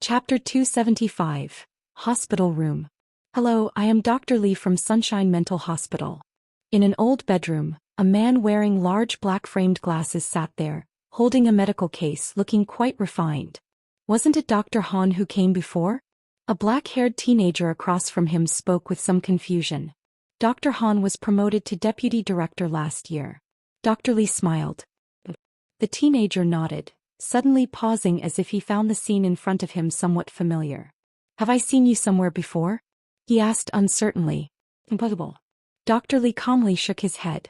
Chapter 275. Hospital Room. Hello, I am Dr. Lee from Sunshine Mental Hospital. In an old bedroom, a man wearing large black-framed glasses sat there, holding a medical case looking quite refined. Wasn't it Dr. Han who came before? A black-haired teenager across from him spoke with some confusion. Dr. Han was promoted to deputy director last year. Dr. Lee smiled. The teenager nodded, suddenly pausing as if he found the scene in front of him somewhat familiar. Have I seen you somewhere before? He asked uncertainly. Impossible. Dr. Lee calmly shook his head.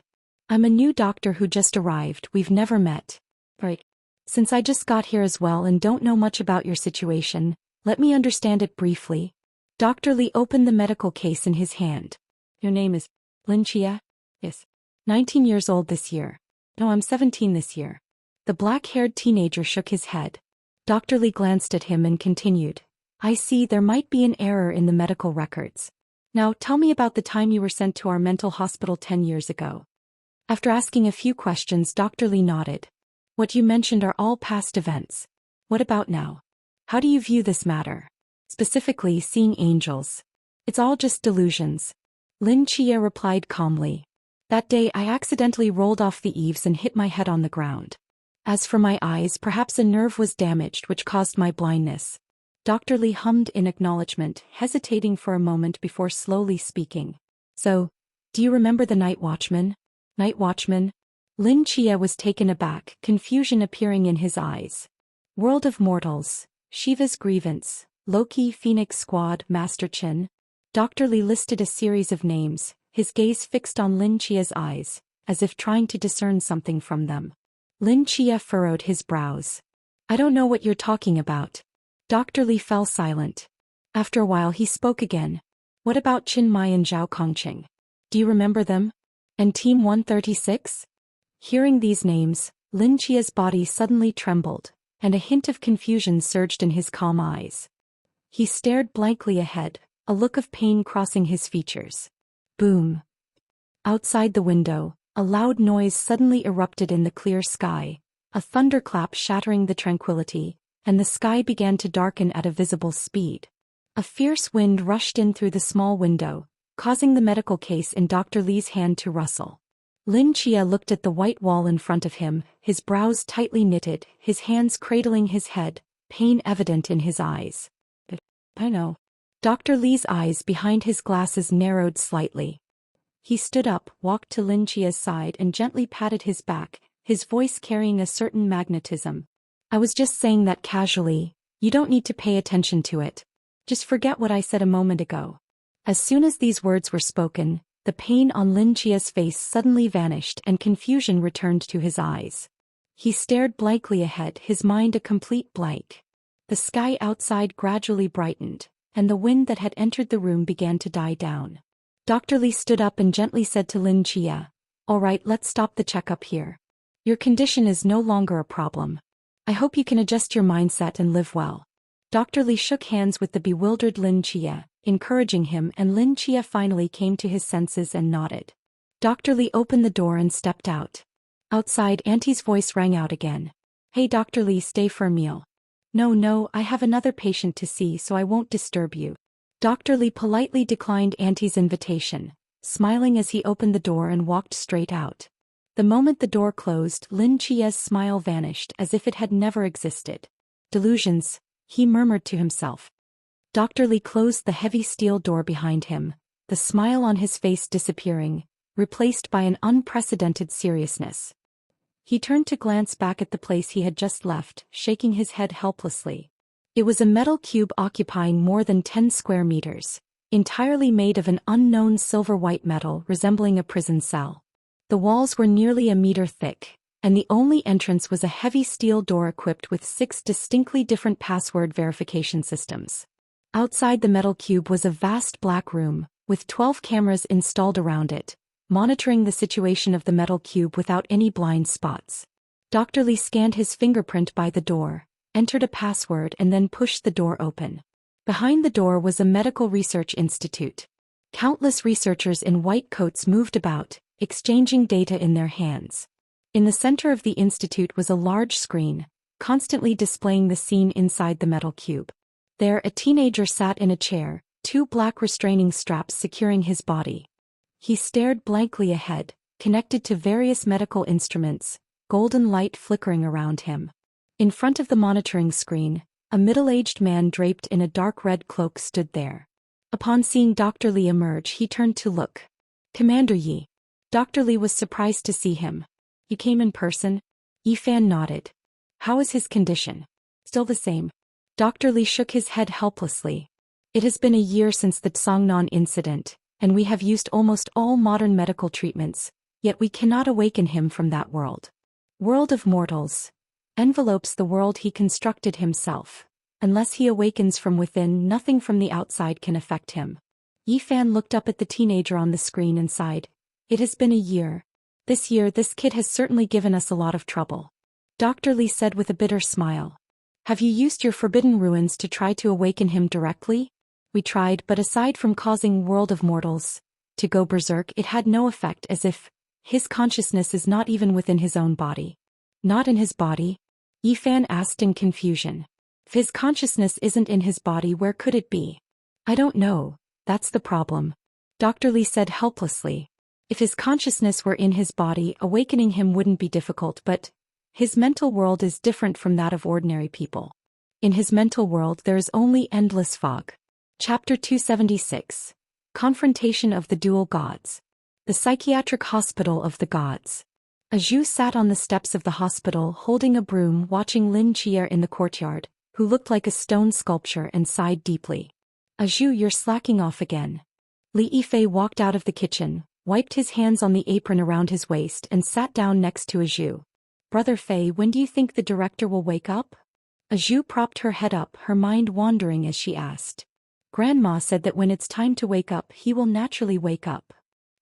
I'm a new doctor who just arrived, we've never met. Right. Since I just got here as well and don't know much about your situation, let me understand it briefly. Dr. Lee opened the medical case in his hand. Your name is Lin Chia? Yes. 19 years old this year. No, I'm 17 this year. The black-haired teenager shook his head. Dr. Lee glanced at him and continued. I see there might be an error in the medical records. Now tell me about the time you were sent to our mental hospital 10 years ago. After asking a few questions, Dr. Lee nodded. What you mentioned are all past events. What about now? How do you view this matter? Specifically, seeing angels. It's all just delusions. Lin Chia replied calmly. That day I accidentally rolled off the eaves and hit my head on the ground. As for my eyes, perhaps a nerve was damaged which caused my blindness. Dr. Lee hummed in acknowledgement, hesitating for a moment before slowly speaking. So, do you remember the night watchman? Night watchman? Lin Chia was taken aback, confusion appearing in his eyes. World of Mortals, Shiva's Grievance, Loki, Phoenix Squad, Master Chin. Dr. Lee listed a series of names, his gaze fixed on Lin Chia's eyes, as if trying to discern something from them. Lin Chia furrowed his brows. I don't know what you're talking about. Dr. Lee fell silent. After a while he spoke again. What about Chin Mai and Zhao Kongqing? Do you remember them? And Team 136? Hearing these names, Lin Chia's body suddenly trembled, and a hint of confusion surged in his calm eyes. He stared blankly ahead, a look of pain crossing his features. Boom. Outside the window, a loud noise suddenly erupted in the clear sky, a thunderclap shattering the tranquility, and the sky began to darken at a visible speed. A fierce wind rushed in through the small window, causing the medical case in Dr. Lee's hand to rustle. Lin Chia looked at the white wall in front of him, his brows tightly knitted, his hands cradling his head, pain evident in his eyes. I know. Dr. Lee's eyes behind his glasses narrowed slightly. He stood up, walked to Lin Chia's side and gently patted his back, his voice carrying a certain magnetism. I was just saying that casually, you don't need to pay attention to it. Just forget what I said a moment ago. As soon as these words were spoken, the pain on Lin Chia's face suddenly vanished and confusion returned to his eyes. He stared blankly ahead, his mind a complete blank. The sky outside gradually brightened, and the wind that had entered the room began to die down. Dr. Lee stood up and gently said to Lin Chia, All right, let's stop the checkup here. Your condition is no longer a problem. I hope you can adjust your mindset and live well. Dr. Lee shook hands with the bewildered Lin Chia, encouraging him, and Lin Chia finally came to his senses and nodded. Dr. Lee opened the door and stepped out. Outside, Auntie's voice rang out again. Hey Dr. Lee, stay for a meal. No, I have another patient to see so I won't disturb you. Dr. Lee politely declined Auntie's invitation, smiling as he opened the door and walked straight out. The moment the door closed, Lin Chia's smile vanished as if it had never existed. Delusions, he murmured to himself. Dr. Lee closed the heavy steel door behind him, the smile on his face disappearing, replaced by an unprecedented seriousness. He turned to glance back at the place he had just left, shaking his head helplessly. It was a metal cube occupying more than 10 square meters, entirely made of an unknown silver-white metal resembling a prison cell. The walls were nearly a meter thick, and the only entrance was a heavy steel door equipped with 6 distinctly different password verification systems. Outside the metal cube was a vast black room, with 12 cameras installed around it, monitoring the situation of the metal cube without any blind spots. Dr. Lee scanned his fingerprint by the door, entered a password and then pushed the door open. Behind the door was a medical research institute. Countless researchers in white coats moved about, exchanging data in their hands. In the center of the institute was a large screen, constantly displaying the scene inside the metal cube. There, a teenager sat in a chair, two black restraining straps securing his body. He stared blankly ahead, connected to various medical instruments, golden light flickering around him. In front of the monitoring screen, a middle-aged man draped in a dark red cloak stood there. Upon seeing Dr. Lee emerge, he turned to look. "Commander Yi." Dr. Lee was surprised to see him. "You came in person?" Yifan nodded. "How is his condition?" "Still the same." Dr. Lee shook his head helplessly. "It has been a year since the Tsongnan incident, and we have used almost all modern medical treatments, yet we cannot awaken him from that world. World of mortals envelopes the world he constructed himself. Unless he awakens from within, nothing from the outside can affect him." Yifan looked up at the teenager on the screen and sighed. "It has been a year. This year, this kid has certainly given us a lot of trouble." Dr. Lee said with a bitter smile. "Have you used your forbidden ruins to try to awaken him directly?" "We tried, but aside from causing world of mortals to go berserk, it had no effect, as if his consciousness is not even within his own body." "Not in his body?" Yifan asked in confusion. "If his consciousness isn't in his body, where could it be?" "I don't know, that's the problem," Dr. Lee said helplessly. "If his consciousness were in his body, awakening him wouldn't be difficult, but his mental world is different from that of ordinary people. In his mental world there is only endless fog." Chapter 276. Confrontation of the Dual Gods. The Psychiatric Hospital of the Gods. Zhu sat on the steps of the hospital holding a broom, watching Lin Chia in the courtyard, who looked like a stone sculpture, and sighed deeply. "Zhu, you're slacking off again." Li Yifei walked out of the kitchen, wiped his hands on the apron around his waist, and sat down next to Zhu. "Brother Fei, when do you think the director will wake up?" Zhu propped her head up, her mind wandering as she asked. "Grandma said that when it's time to wake up, he will naturally wake up."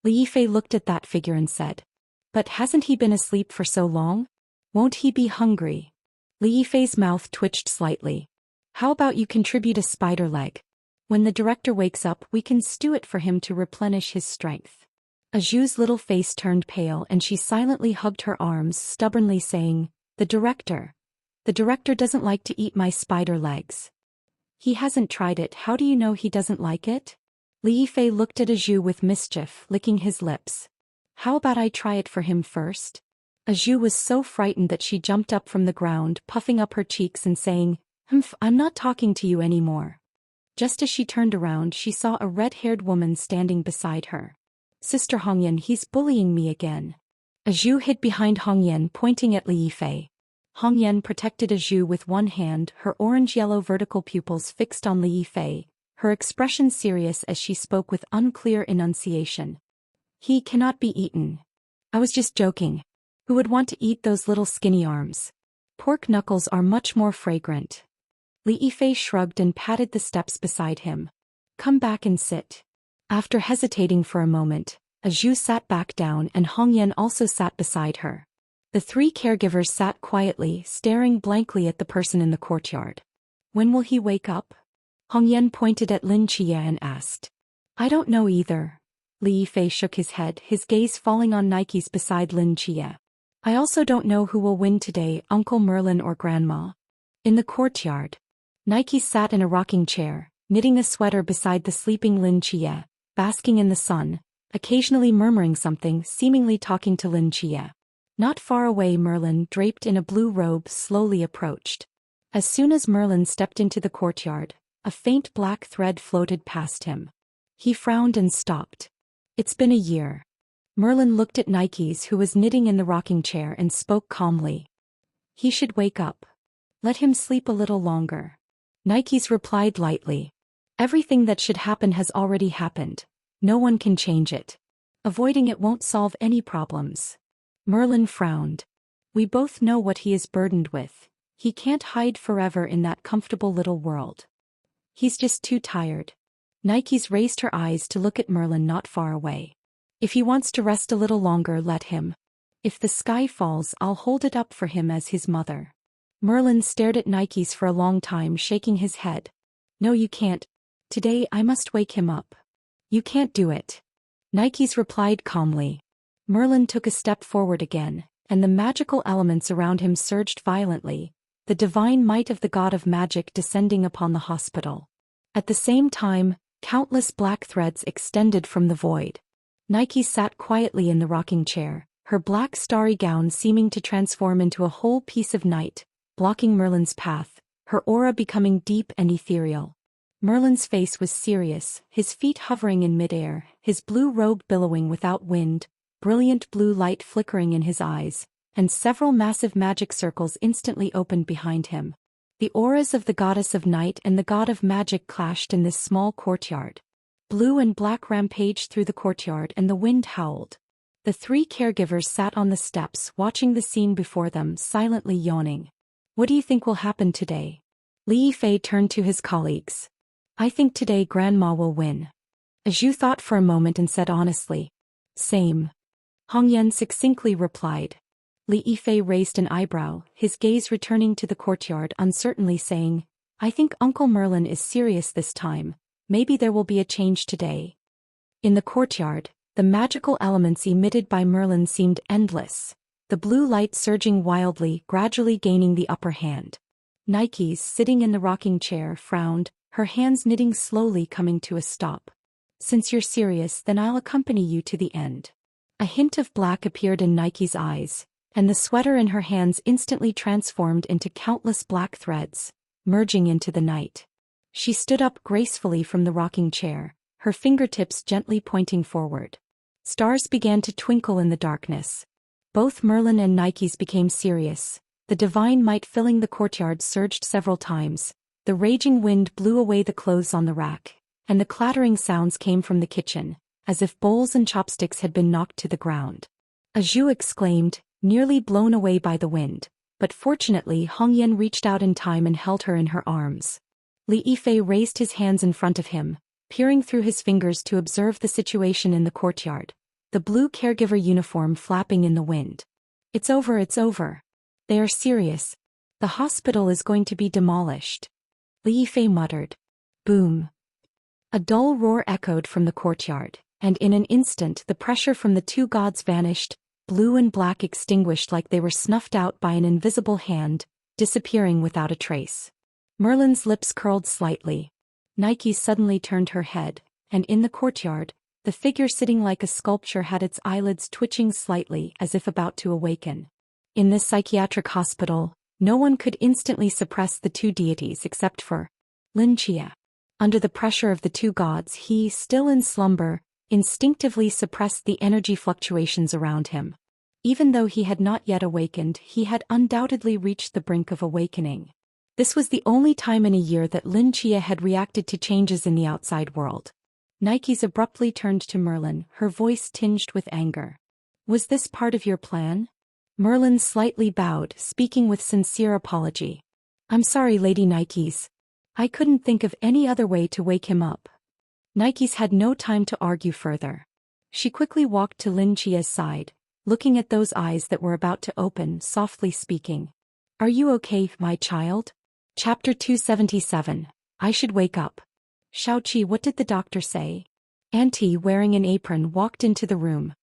Li Yifei looked at that figure and said. "But hasn't he been asleep for so long? Won't he be hungry?" Li Yifei's mouth twitched slightly. "How about you contribute a spider leg? When the director wakes up, we can stew it for him to replenish his strength." Zhu's little face turned pale and she silently hugged her arms, stubbornly saying, The director doesn't like to eat my spider legs." "He hasn't tried it, how do you know he doesn't like it?" Li Yifei looked at Zhu with mischief, licking his lips. "How about I try it for him first?" Zhu was so frightened that she jumped up from the ground, puffing up her cheeks and saying, "Humph, I'm not talking to you anymore." Just as she turned around, she saw a red-haired woman standing beside her. "Sister Hongyan, he's bullying me again." Zhu hid behind Hongyan, pointing at Li Yifei. Hongyan protected Zhu with one hand, her orange-yellow vertical pupils fixed on Li Yifei, her expression serious as she spoke with unclear enunciation. "He cannot be eaten. I was just joking. Who would want to eat those little skinny arms? Pork knuckles are much more fragrant." Li Yifei shrugged and patted the steps beside him. "Come back and sit." After hesitating for a moment, Zhu sat back down and Hongyan also sat beside her. The three caregivers sat quietly, staring blankly at the person in the courtyard. "When will he wake up?" Hongyan pointed at Lin Chia and asked. "I don't know either." Li Yifei shook his head, his gaze falling on Nikes beside Lin Chia. "I also don't know who will win today, Uncle Merlin or Grandma." In the courtyard, Nike sat in a rocking chair, knitting a sweater beside the sleeping Lin Chia, basking in the sun, occasionally murmuring something, seemingly talking to Lin Chia. Not far away, Merlin, draped in a blue robe, slowly approached. As soon as Merlin stepped into the courtyard, a faint black thread floated past him. He frowned and stopped. "It's been a year." Merlin looked at Nikes, who was knitting in the rocking chair, and spoke calmly. "He should wake up. Let him sleep a little longer." Nikes replied lightly. "Everything that should happen has already happened. No one can change it. Avoiding it won't solve any problems." Merlin frowned. "We both know what he is burdened with. He can't hide forever in that comfortable little world. He's just too tired." Nikes raised her eyes to look at Merlin not far away. "If he wants to rest a little longer, let him. If the sky falls, I'll hold it up for him as his mother." Merlin stared at Nikes for a long time, shaking his head. "No, you can't. Today I must wake him up." "You can't do it." Nikes replied calmly. Merlin took a step forward again, and the magical elements around him surged violently, the divine might of the god of magic descending upon the hospital. At the same time, countless black threads extended from the void. Nike sat quietly in the rocking chair, her black starry gown seeming to transform into a whole piece of night, blocking Merlin's path, her aura becoming deep and ethereal. Merlin's face was serious, his feet hovering in midair, his blue robe billowing without wind, brilliant blue light flickering in his eyes, and several massive magic circles instantly opened behind him. The auras of the goddess of night and the god of magic clashed in this small courtyard. Blue and black rampaged through the courtyard and the wind howled. The three caregivers sat on the steps watching the scene before them, silently yawning. What do you think will happen today? Li Yifei turned to his colleagues. I think today Grandma will win. Zhu thought for a moment and said honestly. Same. Hongyan succinctly replied. Li Yifei raised an eyebrow, his gaze returning to the courtyard uncertainly saying, I think Uncle Merlin is serious this time, maybe there will be a change today. In the courtyard, the magical elements emitted by Merlin seemed endless, the blue light surging wildly, gradually gaining the upper hand. Nike, sitting in the rocking chair, frowned, her hands knitting slowly coming to a stop. Since you're serious, then I'll accompany you to the end. A hint of black appeared in Nike's eyes, and the sweater in her hands instantly transformed into countless black threads, merging into the night. She stood up gracefully from the rocking chair, her fingertips gently pointing forward. Stars began to twinkle in the darkness. Both Merlin and Nike's became serious. The divine might filling the courtyard surged several times. The raging wind blew away the clothes on the rack, and the clattering sounds came from the kitchen, as if bowls and chopsticks had been knocked to the ground. Zhu exclaimed, nearly blown away by the wind, but fortunately Hongyan reached out in time and held her in her arms. Li Yifei raised his hands in front of him, peering through his fingers to observe the situation in the courtyard, the blue caregiver uniform flapping in the wind. It's over, it's over. They are serious. The hospital is going to be demolished. Li Yifei muttered. Boom. A dull roar echoed from the courtyard, and in an instant the pressure from the two gods vanished, blue and black extinguished like they were snuffed out by an invisible hand, disappearing without a trace. Merlin's lips curled slightly. Nike suddenly turned her head, and in the courtyard, the figure sitting like a sculpture had its eyelids twitching slightly as if about to awaken. In this psychiatric hospital, no one could instantly suppress the two deities except for Lin Chia. Under the pressure of the two gods, he, still in slumber, instinctively suppressed the energy fluctuations around him. Even though he had not yet awakened, he had undoubtedly reached the brink of awakening. This was the only time in a year that Lin Chia had reacted to changes in the outside world. Nike's abruptly turned to Merlin, her voice tinged with anger. Was this part of your plan? Merlin slightly bowed, speaking with sincere apology. I'm sorry, Lady Nike's. I couldn't think of any other way to wake him up. Nike's had no time to argue further. She quickly walked to Lin Chia's side, looking at those eyes that were about to open, softly speaking. Are you okay, my child? Chapter 277. I should wake up. Shaoqi, what did the doctor say? Auntie, wearing an apron, walked into the room.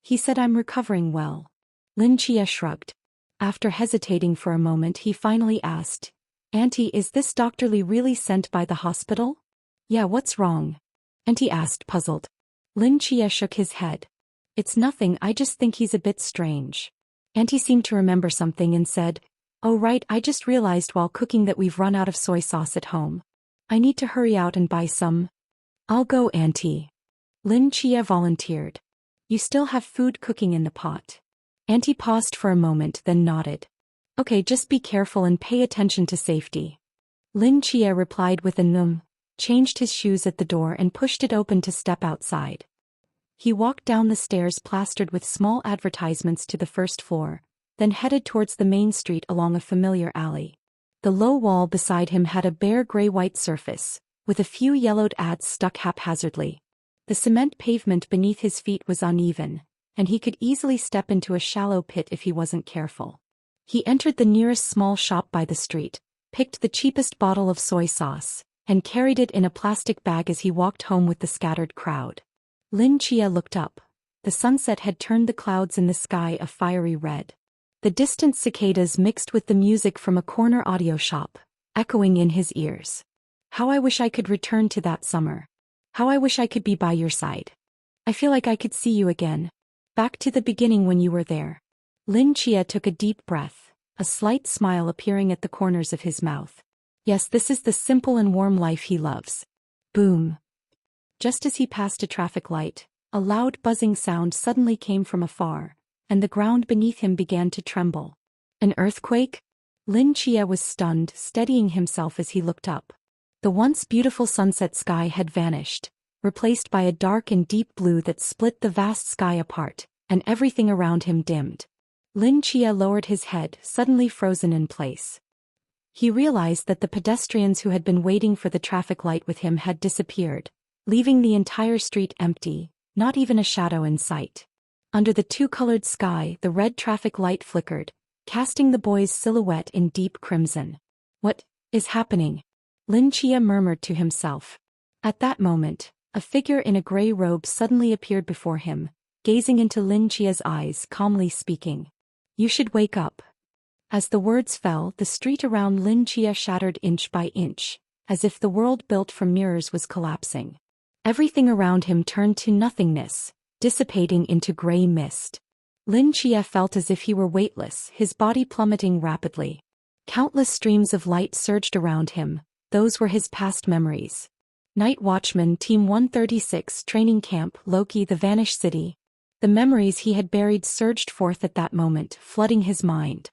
He said I'm recovering well. Lin Chia shrugged. After hesitating for a moment, he finally asked, Auntie, is this Dr. Li really sent by the hospital? Yeah, what's wrong? Auntie asked, puzzled. Lin Chia shook his head. It's nothing, I just think he's a bit strange. Auntie seemed to remember something and said, Oh right, I just realized while cooking that we've run out of soy sauce at home. I need to hurry out and buy some. I'll go, Auntie. Lin Chia volunteered. You still have food cooking in the pot. Auntie paused for a moment, then nodded. Okay, just be careful and pay attention to safety. Lin Chia replied with a changed his shoes at the door and pushed it open to step outside. He walked down the stairs plastered with small advertisements to the first floor, then headed towards the main street along a familiar alley. The low wall beside him had a bare gray-white surface, with a few yellowed ads stuck haphazardly. The cement pavement beneath his feet was uneven, and he could easily step into a shallow pit if he wasn't careful. He entered the nearest small shop by the street, picked the cheapest bottle of soy sauce, and carried it in a plastic bag as he walked home with the scattered crowd. Lin Chia looked up. The sunset had turned the clouds in the sky a fiery red. The distant cicadas mixed with the music from a corner audio shop, echoing in his ears. How I wish I could return to that summer. How I wish I could be by your side. I feel like I could see you again. Back to the beginning when you were there. Lin Chia took a deep breath, a slight smile appearing at the corners of his mouth. Yes, this is the simple and warm life he loves. Boom. Just as he passed a traffic light, a loud buzzing sound suddenly came from afar, and the ground beneath him began to tremble. An earthquake? Lin Chia was stunned, steadying himself as he looked up. The once beautiful sunset sky had vanished, replaced by a dark and deep blue that split the vast sky apart, and everything around him dimmed. Lin Chia lowered his head, suddenly frozen in place. He realized that the pedestrians who had been waiting for the traffic light with him had disappeared, leaving the entire street empty, not even a shadow in sight. Under the two-colored sky, the red traffic light flickered, casting the boy's silhouette in deep crimson. What is happening? Lin Chia murmured to himself. At that moment, a figure in a gray robe suddenly appeared before him, gazing into Lin Chia's eyes, calmly speaking. You should wake up. As the words fell, the street around Lin Chia shattered inch by inch, as if the world built from mirrors was collapsing. Everything around him turned to nothingness, dissipating into gray mist. Lin Chia felt as if he were weightless, his body plummeting rapidly. Countless streams of light surged around him, those were his past memories. Night Watchman Team 136 Training Camp Loki the Vanished City. The memories he had buried surged forth at that moment, flooding his mind.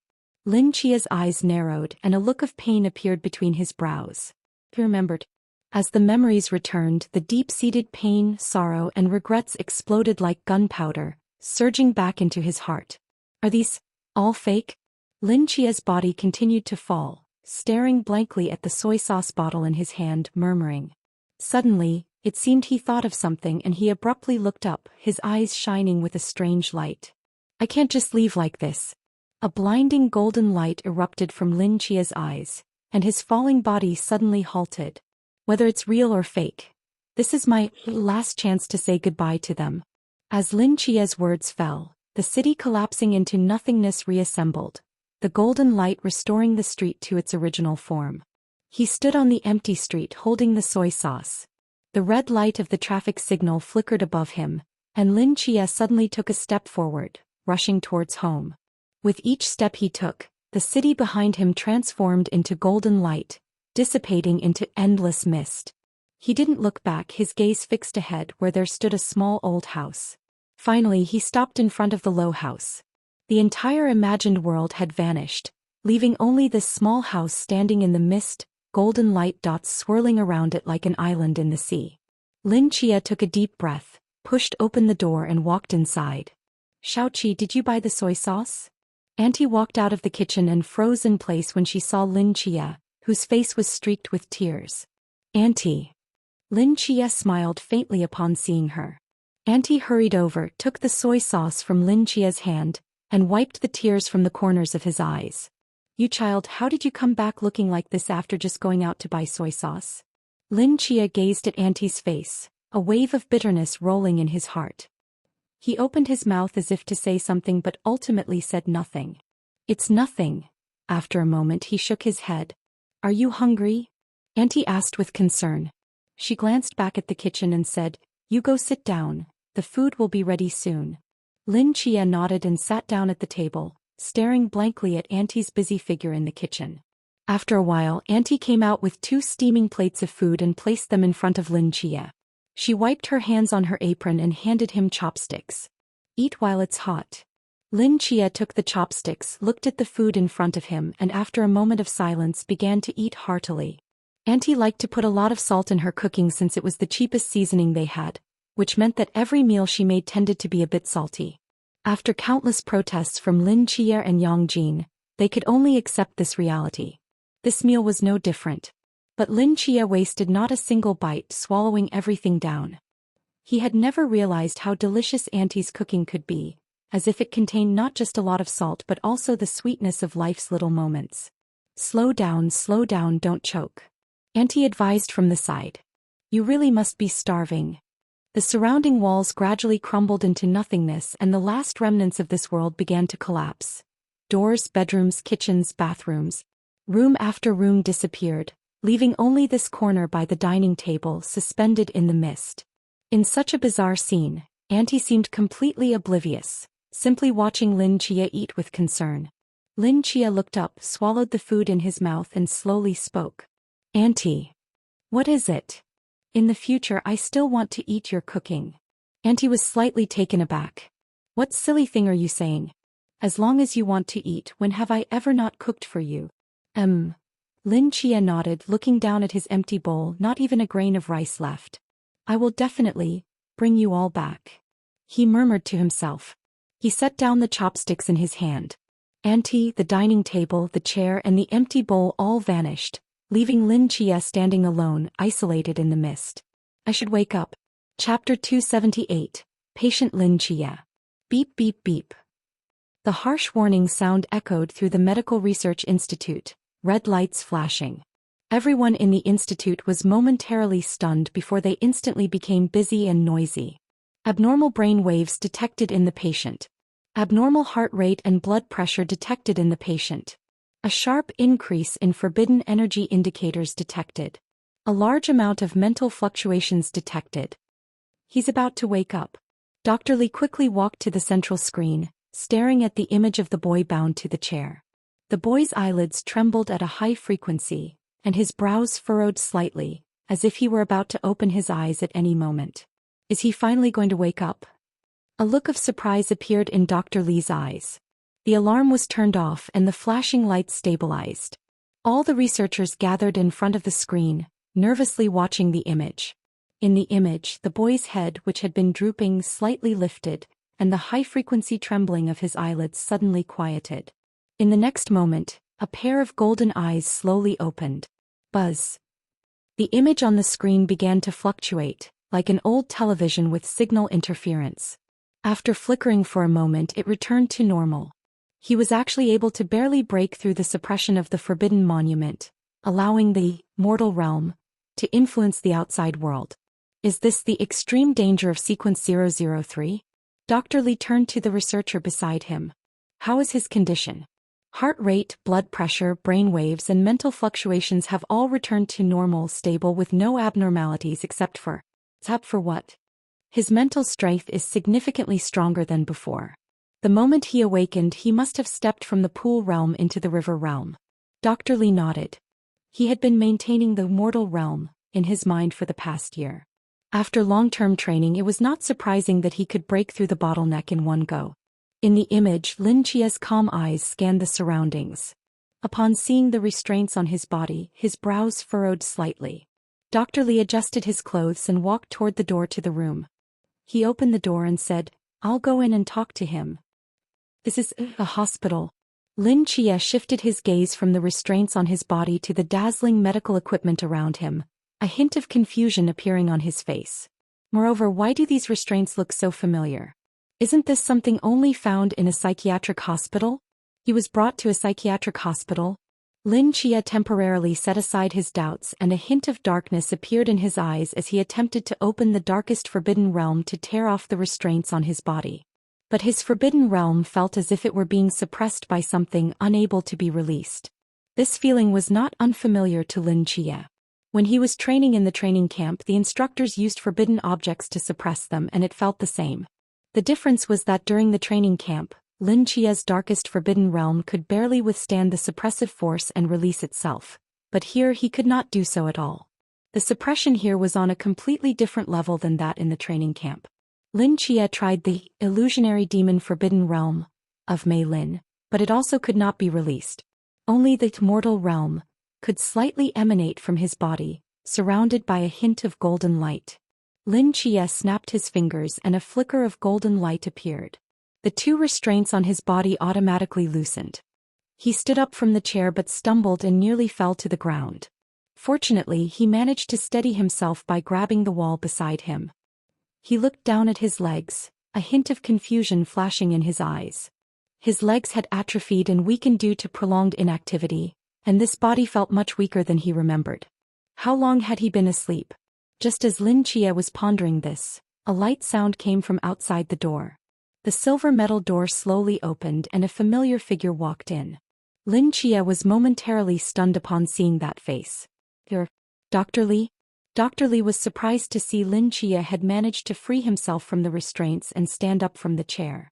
Lin Chia's eyes narrowed and a look of pain appeared between his brows. He remembered. As the memories returned, the deep-seated pain, sorrow, and regrets exploded like gunpowder, surging back into his heart. Are these all fake? Lin Chia's body continued to fall, staring blankly at the soy sauce bottle in his hand, murmuring. Suddenly, it seemed he thought of something and he abruptly looked up, his eyes shining with a strange light. I can't just leave like this. A blinding golden light erupted from Lin Chia's eyes, and his falling body suddenly halted. Whether it's real or fake, this is my last chance to say goodbye to them. As Lin Chia's words fell, the city collapsing into nothingness reassembled, the golden light restoring the street to its original form. He stood on the empty street holding the soy sauce. The red light of the traffic signal flickered above him, and Lin Chia suddenly took a step forward, rushing towards home. With each step he took, the city behind him transformed into golden light, dissipating into endless mist. He didn't look back, his gaze fixed ahead where there stood a small old house. Finally he stopped in front of the low house. The entire imagined world had vanished, leaving only this small house standing in the mist, golden light dots swirling around it like an island in the sea. Lin Chia took a deep breath, pushed open the door and walked inside. Xiaoqi, did you buy the soy sauce? Auntie walked out of the kitchen and froze in place when she saw Lin Chia, whose face was streaked with tears. Auntie. Lin Chia smiled faintly upon seeing her. Auntie hurried over, took the soy sauce from Lin Chia's hand, and wiped the tears from the corners of his eyes. You child, how did you come back looking like this after just going out to buy soy sauce? Lin Chia gazed at Auntie's face, a wave of bitterness rolling in his heart. He opened his mouth as if to say something but ultimately said nothing. It's nothing. After a moment he shook his head. Are you hungry? Auntie asked with concern. She glanced back at the kitchen and said, You go sit down, the food will be ready soon. Lin Chia nodded and sat down at the table, staring blankly at Auntie's busy figure in the kitchen. After a while, Auntie came out with 2 steaming plates of food and placed them in front of Lin Chia. She wiped her hands on her apron and handed him chopsticks. Eat while it's hot. Lin Chia took the chopsticks, looked at the food in front of him and after a moment of silence began to eat heartily. Auntie liked to put a lot of salt in her cooking since it was the cheapest seasoning they had, which meant that every meal she made tended to be a bit salty. After countless protests from Lin Chia and Yang Jin, they could only accept this reality. This meal was no different. But Lin Chia wasted not a single bite, swallowing everything down. He had never realized how delicious Auntie's cooking could be, as if it contained not just a lot of salt but also the sweetness of life's little moments. Slow down, don't choke. Auntie advised from the side. You really must be starving. The surrounding walls gradually crumbled into nothingness and the last remnants of this world began to collapse. Doors, bedrooms, kitchens, bathrooms. Room after room disappeared, leaving only this corner by the dining table suspended in the mist. In such a bizarre scene, Auntie seemed completely oblivious, simply watching Lin Chia eat with concern. Lin Chia looked up, swallowed the food in his mouth and slowly spoke. Auntie. What is it? In the future I still want to eat your cooking. Auntie was slightly taken aback. What silly thing are you saying? As long as you want to eat, when have I ever not cooked for you? Lin Chia nodded, looking down at his empty bowl, not even a grain of rice left. I will definitely bring you all back, he murmured to himself. He set down the chopsticks in his hand. Auntie, the dining table, the chair and the empty bowl all vanished, leaving Lin Chia standing alone, isolated in the mist. I should wake up. Chapter 278. Patient Lin Chia. Beep beep beep. The harsh warning sound echoed through the Medical Research Institute, red lights flashing. Everyone in the institute was momentarily stunned before they instantly became busy and noisy. Abnormal brain waves detected in the patient. Abnormal heart rate and blood pressure detected in the patient. A sharp increase in forbidden energy indicators detected. A large amount of mental fluctuations detected. He's about to wake up. Dr. Li quickly walked to the central screen, staring at the image of the boy bound to the chair. The boy's eyelids trembled at a high frequency, and his brows furrowed slightly, as if he were about to open his eyes at any moment. Is he finally going to wake up? A look of surprise appeared in Dr. Li's eyes. The alarm was turned off and the flashing lights stabilized. All the researchers gathered in front of the screen, nervously watching the image. In the image, the boy's head, which had been drooping, slightly lifted, and the high-frequency trembling of his eyelids suddenly quieted. In the next moment, a pair of golden eyes slowly opened. Buzz. The image on the screen began to fluctuate, like an old television with signal interference. After flickering for a moment, it returned to normal. He was actually able to barely break through the suppression of the forbidden monument, allowing the mortal realm to influence the outside world. Is this the extreme danger of sequence 003? Dr. Li turned to the researcher beside him. How is his condition? Heart rate, blood pressure, brain waves and mental fluctuations have all returned to normal, stable with no abnormalities except for what? His mental strength is significantly stronger than before. The moment he awakened, he must have stepped from the pool realm into the river realm. Dr. Li nodded. He had been maintaining the mortal realm in his mind for the past year. After long-term training, it was not surprising that he could break through the bottleneck in one go. In the image, Lin Chia's calm eyes scanned the surroundings. Upon seeing the restraints on his body, his brows furrowed slightly. Dr. Li adjusted his clothes and walked toward the door to the room. He opened the door and said, I'll go in and talk to him. This is a hospital. Lin Chia shifted his gaze from the restraints on his body to the dazzling medical equipment around him, a hint of confusion appearing on his face. Moreover, why do these restraints look so familiar? Isn't this something only found in a psychiatric hospital? He was brought to a psychiatric hospital. Lin Chia temporarily set aside his doubts and a hint of darkness appeared in his eyes as he attempted to open the darkest forbidden realm to tear off the restraints on his body. But his forbidden realm felt as if it were being suppressed by something unable to be released. This feeling was not unfamiliar to Lin Chia. When he was training in the training camp, the instructors used forbidden objects to suppress them and it felt the same. The difference was that during the training camp, Lin Chia's darkest forbidden realm could barely withstand the suppressive force and release itself, but here he could not do so at all. The suppression here was on a completely different level than that in the training camp. Lin Chia tried the illusionary demon forbidden realm of Mei Lin, but it also could not be released. Only the mortal realm could slightly emanate from his body, surrounded by a hint of golden light. Lin Chia snapped his fingers and a flicker of golden light appeared. The two restraints on his body automatically loosened. He stood up from the chair but stumbled and nearly fell to the ground. Fortunately, he managed to steady himself by grabbing the wall beside him. He looked down at his legs, a hint of confusion flashing in his eyes. His legs had atrophied and weakened due to prolonged inactivity, and this body felt much weaker than he remembered. How long had he been asleep? Just as Lin Chia was pondering this, a light sound came from outside the door. The silver metal door slowly opened and a familiar figure walked in. Lin Chia was momentarily stunned upon seeing that face. "You're Dr. Li?" Dr. Li was surprised to see Lin Chia had managed to free himself from the restraints and stand up from the chair.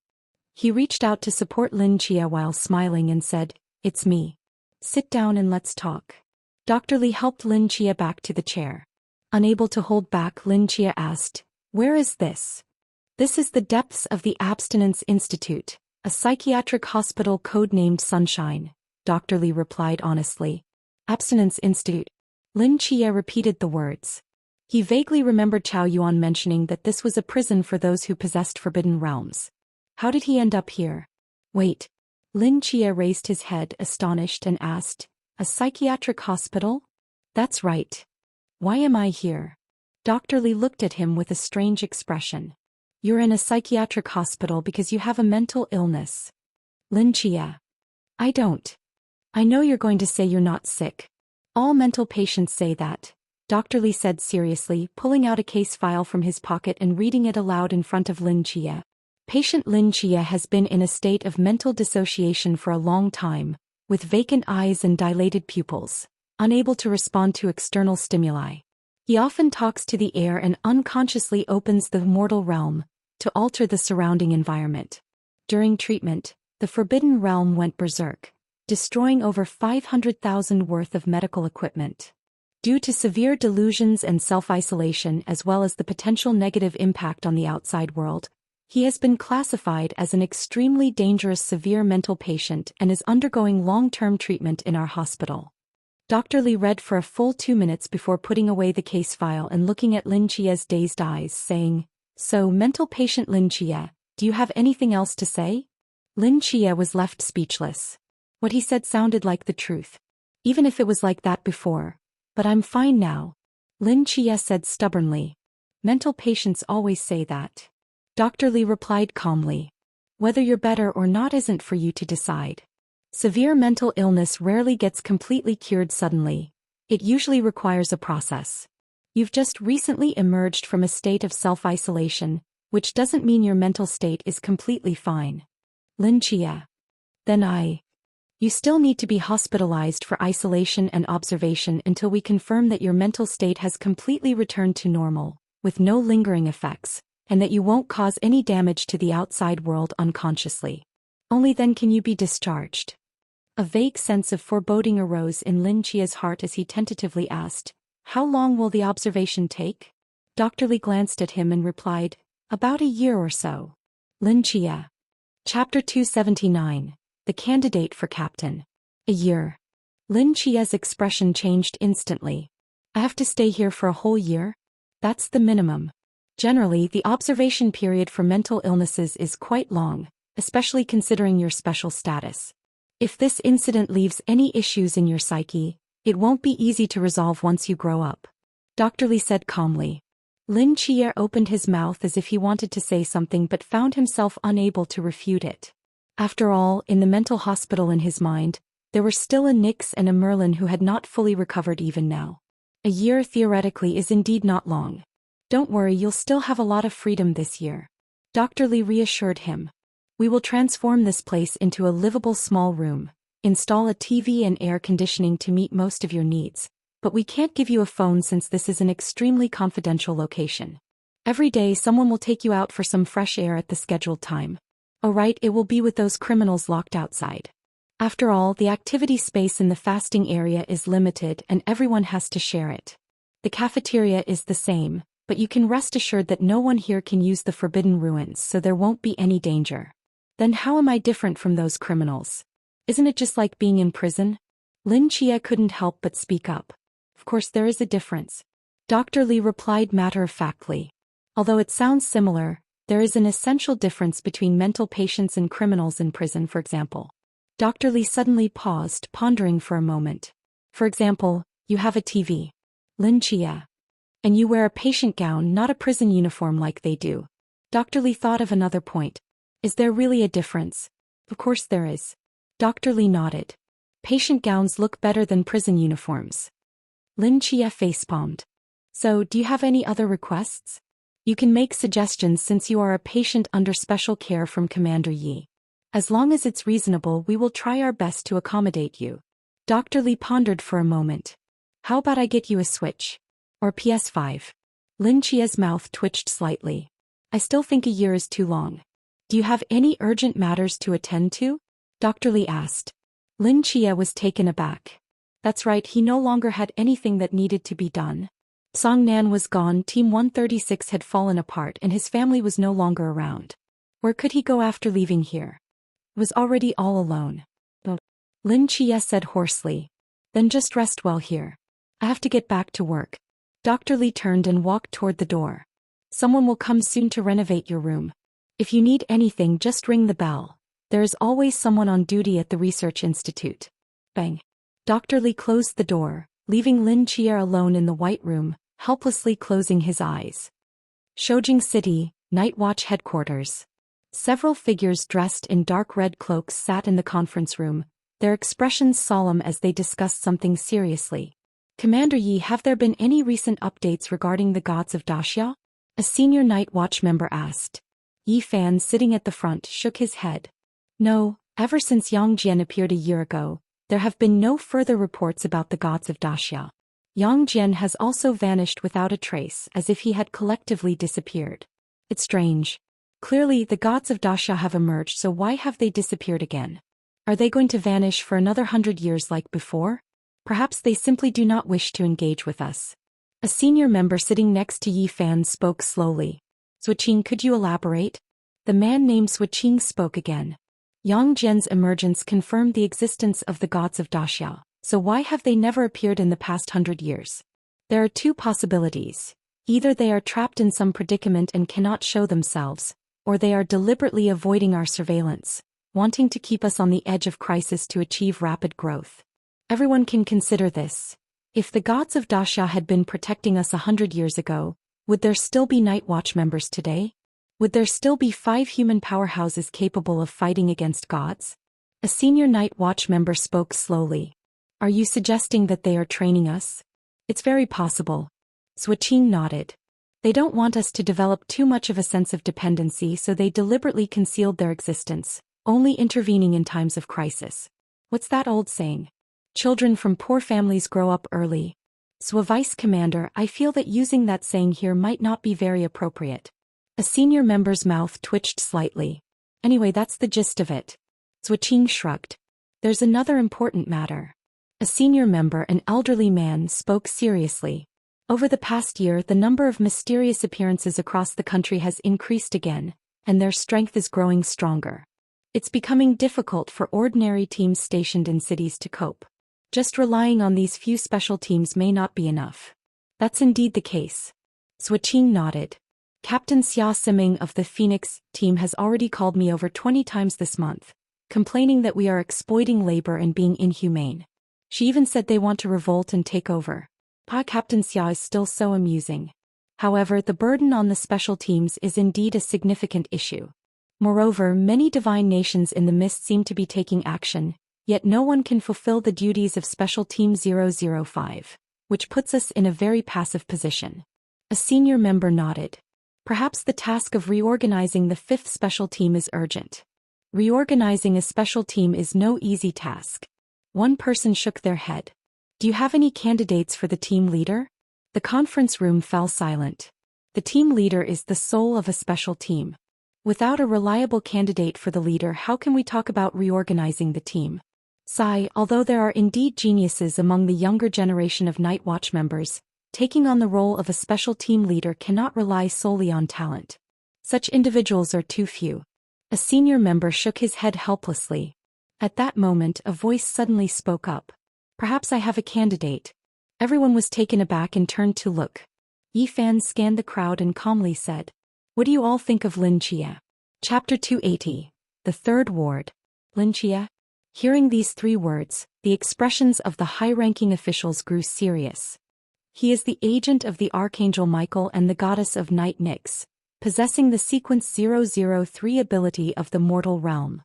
He reached out to support Lin Chia while smiling and said, "It's me. Sit down and let's talk." Dr. Li helped Lin Chia back to the chair. Unable to hold back, Lin Chia asked, "Where is this?" "This is the depths of the Abstinence Institute, a psychiatric hospital codenamed Sunshine," Dr. Li replied honestly. "Abstinence Institute." Lin Chia repeated the words. He vaguely remembered Chao Yuan mentioning that this was a prison for those who possessed forbidden realms. How did he end up here? Wait. Lin Chia raised his head, astonished, and asked, "A psychiatric hospital?" "That's right. Why am I here?" Dr. Li looked at him with a strange expression. "You're in a psychiatric hospital because you have a mental illness." Lin Chia. "I don't. I know you're going to say you're not sick. All mental patients say that," Dr. Li said seriously, pulling out a case file from his pocket and reading it aloud in front of Lin Chia. Patient Lin Chia has been in a state of mental dissociation for a long time, with vacant eyes and dilated pupils, unable to respond to external stimuli. He often talks to the air and unconsciously opens the mortal realm to alter the surrounding environment. During treatment, the Forbidden Realm went berserk, destroying over 500,000 worth of medical equipment. Due to severe delusions and self-isolation as well as the potential negative impact on the outside world, he has been classified as an extremely dangerous severe mental patient and is undergoing long-term treatment in our hospital. Dr. Li read for a full 2 minutes before putting away the case file and looking at Lin Chia's dazed eyes, saying, "So, mental patient Lin Chia, do you have anything else to say?" Lin Chia was left speechless. What he said sounded like the truth. Even if it was like that before. "But I'm fine now," Lin Chia said stubbornly. "Mental patients always say that." Dr. Li replied calmly. "Whether you're better or not isn't for you to decide. Severe mental illness rarely gets completely cured suddenly. It usually requires a process. You've just recently emerged from a state of self-isolation, which doesn't mean your mental state is completely fine." Lin Chia. "Then You still need to be hospitalized for isolation and observation until we confirm that your mental state has completely returned to normal, with no lingering effects, and that you won't cause any damage to the outside world unconsciously. Only then can you be discharged." A vague sense of foreboding arose in Lin Chia's heart as he tentatively asked, "How long will the observation take?" Dr. Li glanced at him and replied, "About a year or so." Lin Chia. Chapter 279. The Candidate for Captain. A year. Lin Chia's expression changed instantly. "I have to stay here for a whole year? That's the minimum. Generally, the observation period for mental illnesses is quite long, especially considering your special status. If this incident leaves any issues in your psyche, it won't be easy to resolve once you grow up," Dr. Li said calmly. Lin Chia opened his mouth as if he wanted to say something but found himself unable to refute it. After all, in the mental hospital in his mind, there were still a Nix and a Merlin who had not fully recovered even now. A year theoretically is indeed not long. "Don't worry, you'll still have a lot of freedom this year," Dr. Li reassured him. "We will transform this place into a livable small room, install a TV and air conditioning to meet most of your needs, but we can't give you a phone since this is an extremely confidential location. Every day someone will take you out for some fresh air at the scheduled time. Oh right, it will be with those criminals locked outside. After all, the activity space in the fasting area is limited and everyone has to share it. The cafeteria is the same, but you can rest assured that no one here can use the forbidden ruins, so there won't be any danger." "Then how am I different from those criminals? Isn't it just like being in prison?" Lin Chia couldn't help but speak up. "Of course there is a difference," Dr. Li replied matter-of-factly. "Although it sounds similar, there is an essential difference between mental patients and criminals in prison, for example." Dr. Li suddenly paused, pondering for a moment. "For example, you have a TV. Lin Chia. And you wear a patient gown, not a prison uniform like they do." Dr. Li thought of another point. "Is there really a difference?" "Of course there is." Dr. Li nodded. "Patient gowns look better than prison uniforms." Lin Chia facepalmed. "So, do you have any other requests?" You can make suggestions since you are a patient under special care from Commander Yi. As long as it's reasonable, we will try our best to accommodate you. Dr. Li pondered for a moment. How about I get you a Switch? Or PS5? Lin Chia's mouth twitched slightly. I still think a year is too long. Do you have any urgent matters to attend to? Dr. Li asked. Lin Chia was taken aback. That's right, he no longer had anything that needed to be done. Song Nan was gone, Team 136 had fallen apart, and his family was no longer around. Where could he go after leaving here? Was already all alone. Lin Chia said hoarsely. Then just rest well here. I have to get back to work. Dr. Li turned and walked toward the door. Someone will come soon to renovate your room. If you need anything, just ring the bell. There is always someone on duty at the research institute. Bang. Dr. Li closed the door, leaving Lin Chia alone in the white room, helplessly closing his eyes. Shojing City, Night Watch headquarters. Several figures dressed in dark red cloaks sat in the conference room, their expressions solemn as they discussed something seriously. Commander Yi, have there been any recent updates regarding the gods of Daxia? A senior Night Watch member asked. Yi Fan, sitting at the front, shook his head. No, ever since Yang Jian appeared a year ago, there have been no further reports about the gods of Daxia. Yang Jian has also vanished without a trace, as if he had collectively disappeared. It's strange. Clearly, the gods of Daxia have emerged, so why have they disappeared again? Are they going to vanish for another 100 years like before? Perhaps they simply do not wish to engage with us. A senior member sitting next to Yi Fan spoke slowly. Suiqing, could you elaborate? The man named Suiqing spoke again. Yang Jian's emergence confirmed the existence of the gods of Daxia, so why have they never appeared in the past 100 years? There are two possibilities. Either they are trapped in some predicament and cannot show themselves, or they are deliberately avoiding our surveillance, wanting to keep us on the edge of crisis to achieve rapid growth. Everyone can consider this. If the gods of Daxia had been protecting us 100 years ago, would there still be Night Watch members today? Would there still be 5 human powerhouses capable of fighting against gods? A senior Night Watch member spoke slowly. Are you suggesting that they are training us? It's very possible. Suiqing nodded. They don't want us to develop too much of a sense of dependency, so they deliberately concealed their existence, only intervening in times of crisis. What's that old saying? Children from poor families grow up early. So a vice commander, I feel that using that saying here might not be very appropriate. A senior member's mouth twitched slightly. Anyway, that's the gist of it. Suiqing shrugged. There's another important matter. A senior member, an elderly man, spoke seriously. Over the past year, the number of mysterious appearances across the country has increased again, and their strength is growing stronger. It's becoming difficult for ordinary teams stationed in cities to cope. Just relying on these few special teams may not be enough. That's indeed the case. Suiqing nodded. Captain Xia Siming of the Phoenix team has already called me over 20 times this month, complaining that we are exploiting labor and being inhumane. She even said they want to revolt and take over. Captain Xia is still so amusing. However, the burden on the special teams is indeed a significant issue. Moreover, many divine nations in the mist seem to be taking action, yet no one can fulfill the duties of Special Team 005, which puts us in a very passive position. A senior member nodded. Perhaps the task of reorganizing the 5th special team is urgent. Reorganizing a special team is no easy task. One person shook their head. Do you have any candidates for the team leader? The conference room fell silent. The team leader is the soul of a special team. Without a reliable candidate for the leader, how can we talk about reorganizing the team? Sigh, although there are indeed geniuses among the younger generation of Night Watch members, taking on the role of a special team leader cannot rely solely on talent. Such individuals are too few. A senior member shook his head helplessly. At that moment, a voice suddenly spoke up. Perhaps I have a candidate. Everyone was taken aback and turned to look. Yi Fan scanned the crowd and calmly said, "What do you all think of Lin Chia?" Chapter 280. The Third Ward. Lin Chia? Hearing these 3 words, the expressions of the high-ranking officials grew serious. He is the agent of the Archangel Michael and the goddess of Night Nyx, possessing the sequence 003 ability of the mortal realm.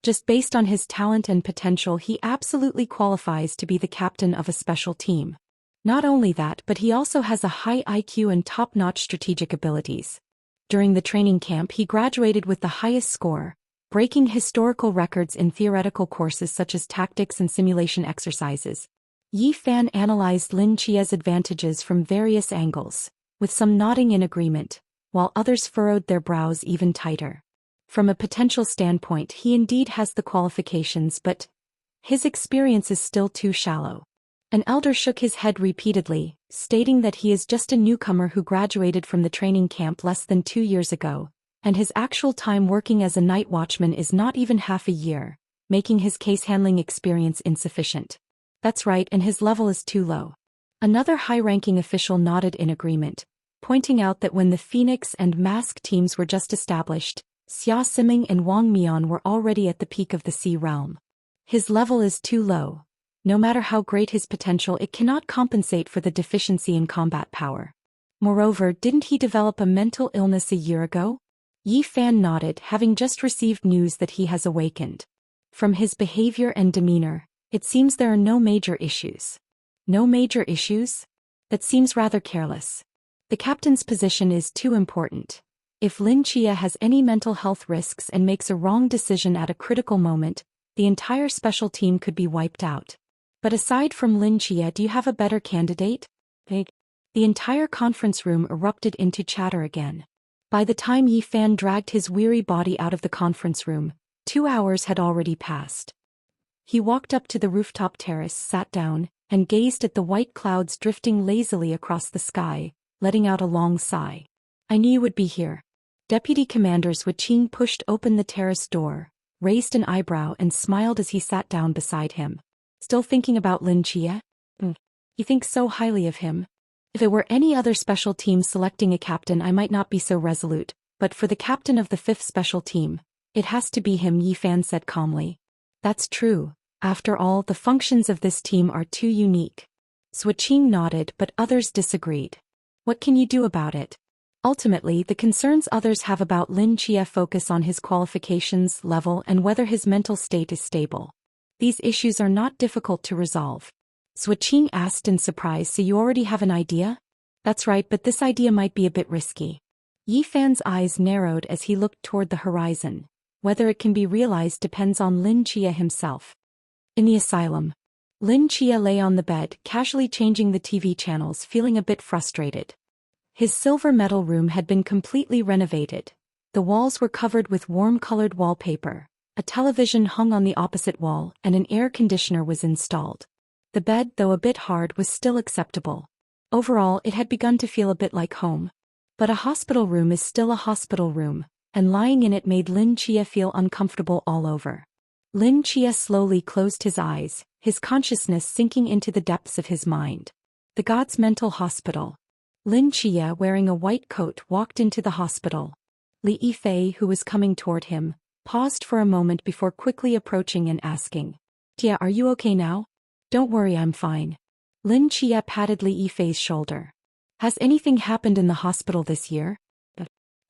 Just based on his talent and potential, he absolutely qualifies to be the captain of a special team. Not only that, but he also has a high IQ and top-notch strategic abilities. During the training camp, he graduated with the highest score, breaking historical records in theoretical courses such as tactics and simulation exercises. Yi Fan analyzed Lin Chia's advantages from various angles, with some nodding in agreement, while others furrowed their brows even tighter. From a potential standpoint, he indeed has the qualifications, but his experience is still too shallow. An elder shook his head repeatedly, stating that he is just a newcomer who graduated from the training camp less than 2 years ago, and his actual time working as a night watchman is not even half a year, making his case-handling experience insufficient. That's right, and his level is too low. Another high-ranking official nodded in agreement, pointing out that when the Phoenix and Mask teams were just established, Xia Siming and Wang Mian were already at the peak of the Sea Realm. His level is too low. No matter how great his potential, it cannot compensate for the deficiency in combat power. Moreover, didn't he develop a mental illness a year ago? Yi Fan nodded, having just received news that he has awakened. From his behavior and demeanor, it seems there are no major issues. No major issues? That seems rather careless. The captain's position is too important. If Lin Chia has any mental health risks and makes a wrong decision at a critical moment, the entire special team could be wiped out. But aside from Lin Chia, do you have a better candidate? The entire conference room erupted into chatter again. By the time Yi Fan dragged his weary body out of the conference room, 2 hours had already passed. He walked up to the rooftop terrace, sat down, and gazed at the white clouds drifting lazily across the sky, letting out a long sigh. I knew you would be here. Deputy Commander Zhuqing pushed open the terrace door, raised an eyebrow and smiled as he sat down beside him. Still thinking about Lin Chia? You think so highly of him? If it were any other special team selecting a captain, I might not be so resolute, but for the captain of the 5th special team, it has to be him, Yi Fan said calmly. That's true. After all, the functions of this team are too unique. Zhuqing nodded, but others disagreed. What can you do about it? Ultimately, the concerns others have about Lin Chia focus on his qualifications, level, and whether his mental state is stable. These issues are not difficult to resolve. Zhuqing asked in surprise, so you already have an idea? That's right, but this idea might be a bit risky. Yi Fan's eyes narrowed as he looked toward the horizon. Whether it can be realized depends on Lin Chia himself. In the asylum, Lin Chia lay on the bed, casually changing the TV channels, feeling a bit frustrated. His silver metal room had been completely renovated. The walls were covered with warm-colored wallpaper. A television hung on the opposite wall, and an air conditioner was installed. The bed, though a bit hard, was still acceptable. Overall, it had begun to feel a bit like home. But a hospital room is still a hospital room, and lying in it made Lin Chia feel uncomfortable all over. Lin Chia slowly closed his eyes, his consciousness sinking into the depths of his mind. The God's Mental Hospital. Lin Chia, wearing a white coat, walked into the hospital. Li Yifei, who was coming toward him, paused for a moment before quickly approaching and asking, "Tia, are you okay now?" "Don't worry, I'm fine." Lin Chia patted Li Yifei's shoulder. "Has anything happened in the hospital this year?"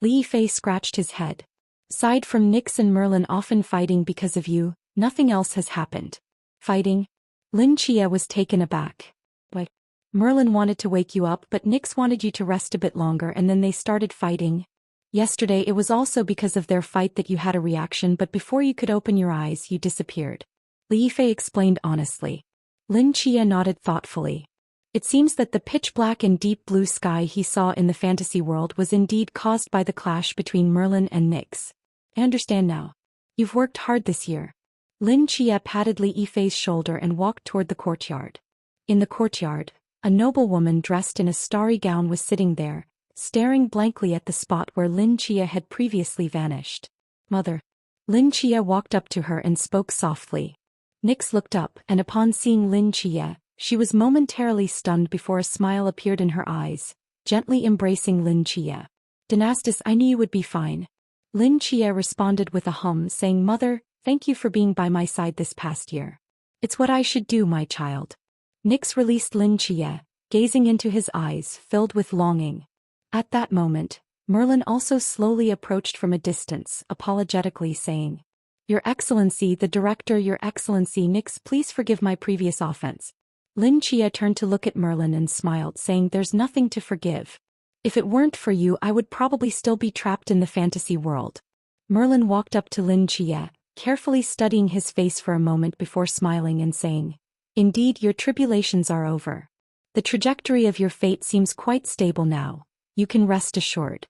Li Yifei scratched his head. "Aside from Nix and Merlin often fighting because of you, nothing else has happened." "Fighting?" Lin Chia was taken aback. "What? Merlin wanted to wake you up, but Nix wanted you to rest a bit longer, and then they started fighting. Yesterday it was also because of their fight that you had a reaction, but before you could open your eyes you disappeared." Li Yifei explained honestly. Lin Chia nodded thoughtfully. It seems that the pitch-black and deep blue sky he saw in the fantasy world was indeed caused by the clash between Merlin and Nix. "I understand now. You've worked hard this year." Lin Chia patted Li Yifei's shoulder and walked toward the courtyard. In the courtyard, a noblewoman dressed in a starry gown was sitting there, staring blankly at the spot where Lin Chia had previously vanished. "Mother." Lin Chia walked up to her and spoke softly. Nix looked up, and upon seeing Lin Chia, she was momentarily stunned before a smile appeared in her eyes, gently embracing Lin Chia. "Dynastis, I knew you would be fine." Lin Chia responded with a hum, saying, "Mother, thank you for being by my side this past year." "It's what I should do, my child." Nix released Lin Chia, gazing into his eyes filled with longing. At that moment, Merlin also slowly approached from a distance, apologetically saying, "Your Excellency, the Director, Your Excellency Nix, please forgive my previous offense." Lin Chia turned to look at Merlin and smiled, saying, "There's nothing to forgive. If it weren't for you, I would probably still be trapped in the fantasy world." Merlin walked up to Lin Chia, carefully studying his face for a moment before smiling and saying, "Indeed, your tribulations are over. The trajectory of your fate seems quite stable now. You can rest assured."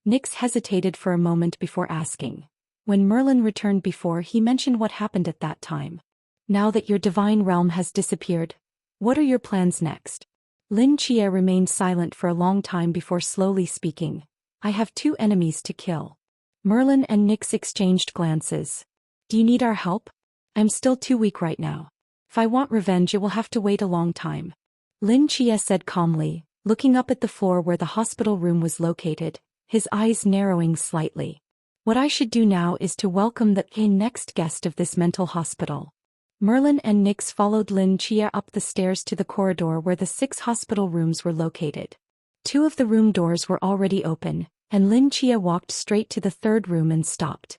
Nyx hesitated for a moment before asking. When Merlin returned before, he mentioned what happened at that time. "Now that your divine realm has disappeared, what are your plans next?" Lin Chia remained silent for a long time before slowly speaking. "I have 2 enemies to kill." Merlin and Nyx exchanged glances. "Do you need our help?" "I'm still too weak right now. If I want revenge, it will have to wait a long time," Lin Chia said calmly, looking up at the floor where the hospital room was located, his eyes narrowing slightly. "What I should do now is to welcome the next guest of this mental hospital." Merlin and Nyx followed Lin Chia up the stairs to the corridor where the 6 hospital rooms were located. 2 of the room doors were already open, and Lin Chia walked straight to the 3rd room and stopped.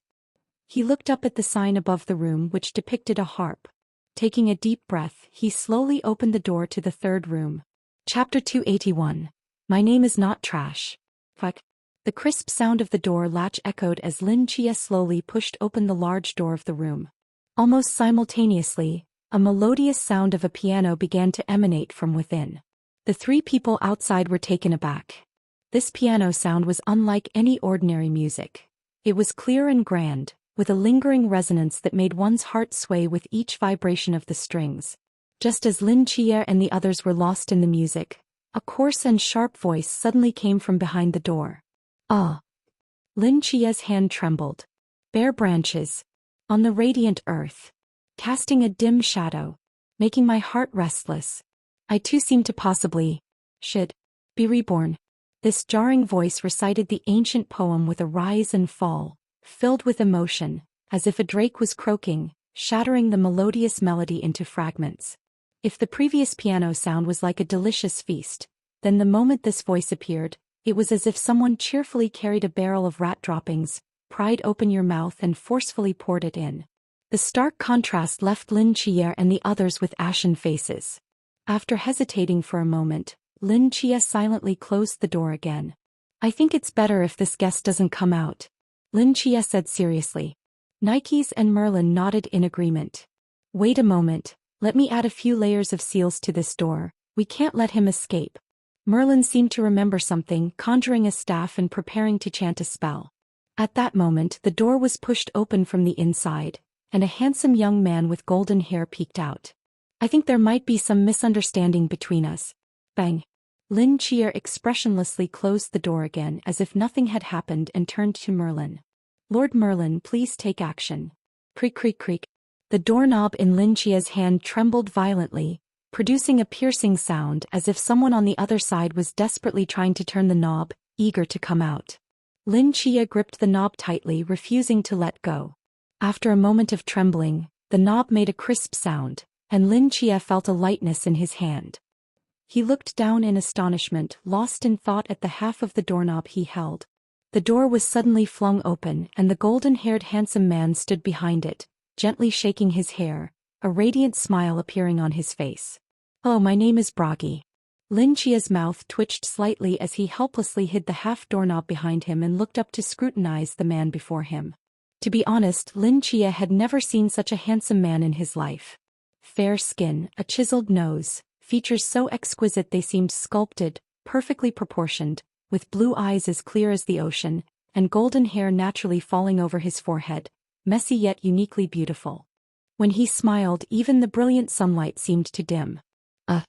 He looked up at the sign above the room which depicted a harp. Taking a deep breath, he slowly opened the door to the 3rd room. Chapter 281. My name is not trash. Fuck. The crisp sound of the door latch echoed as Lin Chia slowly pushed open the large door of the room. Almost simultaneously, a melodious sound of a piano began to emanate from within. The 3 people outside were taken aback. This piano sound was unlike any ordinary music. It was clear and grand, with a lingering resonance that made one's heart sway with each vibration of the strings. Just as Lin Chia and the others were lost in the music, a coarse and sharp voice suddenly came from behind the door. "Ah!" Lin Chia's hand trembled. "Bare branches. On the radiant earth. Casting a dim shadow. Making my heart restless. I too seem to possibly should be reborn." This jarring voice recited the ancient poem with a rise and fall, filled with emotion, as if a drake was croaking, shattering the melodious melody into fragments. If the previous piano sound was like a delicious feast, then the moment this voice appeared, it was as if someone cheerfully carried a barrel of rat droppings, pried open your mouth and forcefully poured it in. The stark contrast left Lin Chia and the others with ashen faces. After hesitating for a moment, Lin Chia silently closed the door again. "I think it's better if this guest doesn't come out," Lin Chia said seriously. Nikes and Merlin nodded in agreement. "Wait a moment, let me add a few layers of seals to this door. We can't let him escape." Merlin seemed to remember something, conjuring a staff and preparing to chant a spell. At that moment, the door was pushed open from the inside, and a handsome young man with golden hair peeked out. "I think there might be some misunderstanding between us." Bang! Lin Chia expressionlessly closed the door again as if nothing had happened and turned to Merlin. "Lord Merlin, please take action." Creak creak creak. The doorknob in Lin Chia's hand trembled violently, producing a piercing sound as if someone on the other side was desperately trying to turn the knob, eager to come out. Lin Chia gripped the knob tightly, refusing to let go. After a moment of trembling, the knob made a crisp sound, and Lin Chia felt a lightness in his hand. He looked down in astonishment, lost in thought at the half of the doorknob he held. The door was suddenly flung open, and the golden-haired handsome man stood behind it, gently shaking his hair, a radiant smile appearing on his face. "Oh, my name is Bragi." Lin Chia's mouth twitched slightly as he helplessly hid the half doorknob behind him and looked up to scrutinize the man before him. To be honest, Lin Chia had never seen such a handsome man in his life. Fair skin, a chiseled nose, features so exquisite they seemed sculpted, perfectly proportioned, with blue eyes as clear as the ocean, and golden hair naturally falling over his forehead, messy yet uniquely beautiful. When he smiled, even the brilliant sunlight seemed to dim.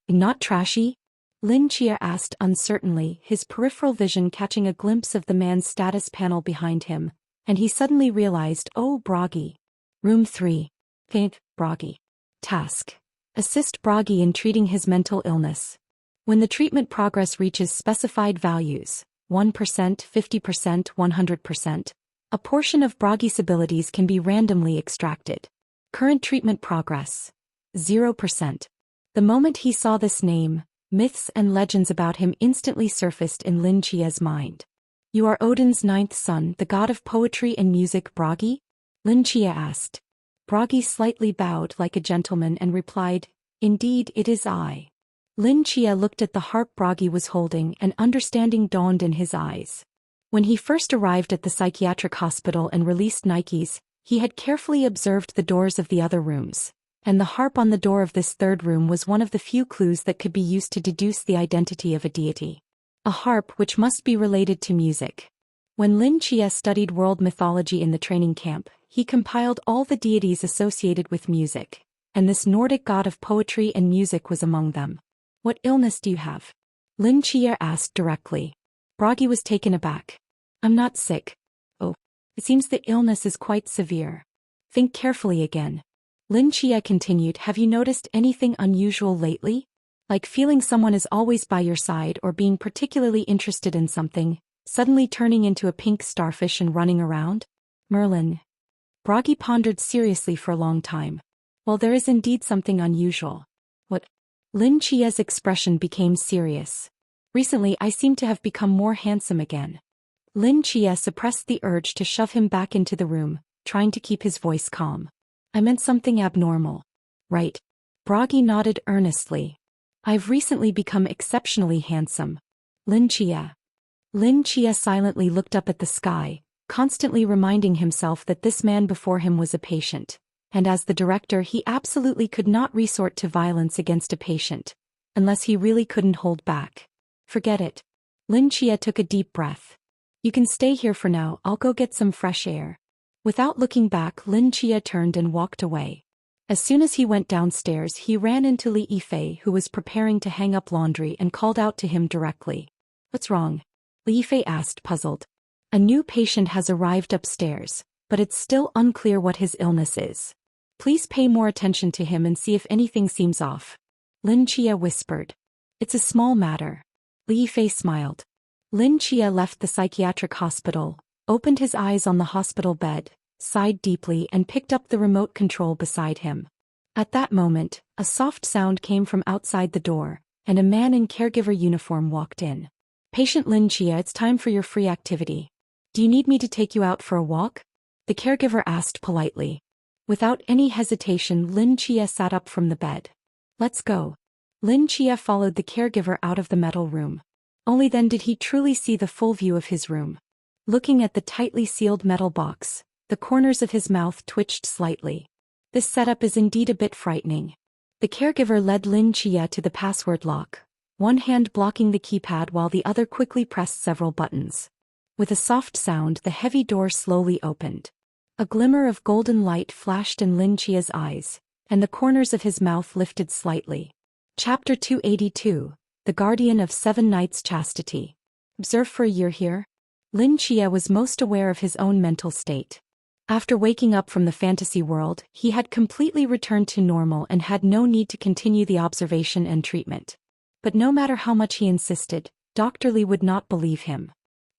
Not trashy?" Lin Chia asked uncertainly, his peripheral vision catching a glimpse of the man's status panel behind him, and he suddenly realized, "Oh, Bragi. Room 3. Faint, Bragi. Task. Assist Bragi in treating his mental illness. When the treatment progress reaches specified values, 1%, 50%, 100%, a portion of Bragi's abilities can be randomly extracted. Current treatment progress, 0%. The moment he saw this name, myths and legends about him instantly surfaced in Lin Chia's mind. "You are Odin's 9th son, the god of poetry and music, Bragi?" Lin Chia asked. Bragi slightly bowed like a gentleman and replied, Indeed, it is I. Lin Chia looked at the harp Bragi was holding, and understanding dawned in his eyes. When he first arrived at the psychiatric hospital and released Nikes, he had carefully observed the doors of the other rooms, and the harp on the door of this third room was one of the few clues that could be used to deduce the identity of a deity. A harp which must be related to music. When Lin Chia studied world mythology in the training camp, he compiled all the deities associated with music, and this Nordic god of poetry and music was among them. What illness do you have? Lin Chia asked directly. Bragi was taken aback. I'm not sick. Oh, it seems the illness is quite severe. Think carefully again. Lin Chia continued, have you noticed anything unusual lately? Like feeling someone is always by your side or being particularly interested in something, suddenly turning into a pink starfish and running around? Merlin. Bragi pondered seriously for a long time. Well, there is indeed something unusual. What? Lin Chia's expression became serious. Recently I seem to have become more handsome again. Lin Chia suppressed the urge to shove him back into the room, trying to keep his voice calm. I meant something abnormal. Right. Bragi nodded earnestly. I've recently become exceptionally handsome. Lin Chia. Lin Chia silently looked up at the sky, constantly reminding himself that this man before him was a patient, and as the director he absolutely could not resort to violence against a patient, unless he really couldn't hold back. Forget it. Lin Chia took a deep breath. You can stay here for now, I'll go get some fresh air. Without looking back, Lin Chia turned and walked away. As soon as he went downstairs, he ran into Li Yifei, who was preparing to hang up laundry, and called out to him directly. What's wrong? Li Yifei asked, puzzled. A new patient has arrived upstairs, but it's still unclear what his illness is. Please pay more attention to him and see if anything seems off. Lin Chia whispered. It's a small matter. Li Yifei smiled. Lin Chia left the psychiatric hospital, opened his eyes on the hospital bed, sighed deeply and picked up the remote control beside him. At that moment, a soft sound came from outside the door, and a man in caregiver uniform walked in. Patient Lin Chia, it's time for your free activity. Do you need me to take you out for a walk? The caregiver asked politely. Without any hesitation, Lin Chia sat up from the bed. Let's go. Lin Chia followed the caregiver out of the metal room. Only then did he truly see the full view of his room. Looking at the tightly sealed metal box, the corners of his mouth twitched slightly. This setup is indeed a bit frightening. The caregiver led Lin Chia to the password lock, one hand blocking the keypad while the other quickly pressed several buttons. With a soft sound, the heavy door slowly opened. A glimmer of golden light flashed in Lin Chia's eyes, and the corners of his mouth lifted slightly. Chapter 282, The Guardian of Seven Nights' Chastity. Observe for a year here. Lin Chia was most aware of his own mental state. After waking up from the fantasy world, he had completely returned to normal and had no need to continue the observation and treatment. But no matter how much he insisted, Dr. Li would not believe him.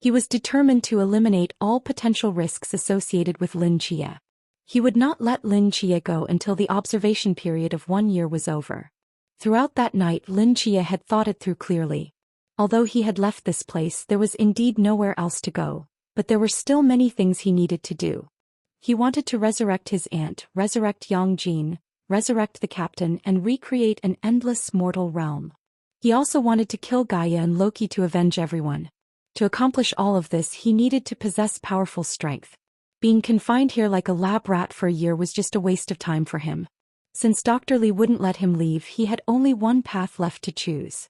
He was determined to eliminate all potential risks associated with Lin Chia. He would not let Lin Chia go until the observation period of 1 year was over. Throughout that night, Lin Chia had thought it through clearly. Although he had left this place, there was indeed nowhere else to go, but there were still many things he needed to do. He wanted to resurrect his aunt, resurrect Yang Jin, resurrect the captain, and recreate an endless mortal realm. He also wanted to kill Gaia and Loki to avenge everyone. To accomplish all of this, he needed to possess powerful strength. Being confined here like a lab rat for a year was just a waste of time for him. Since Dr. Li wouldn't let him leave, he had only one path left to choose.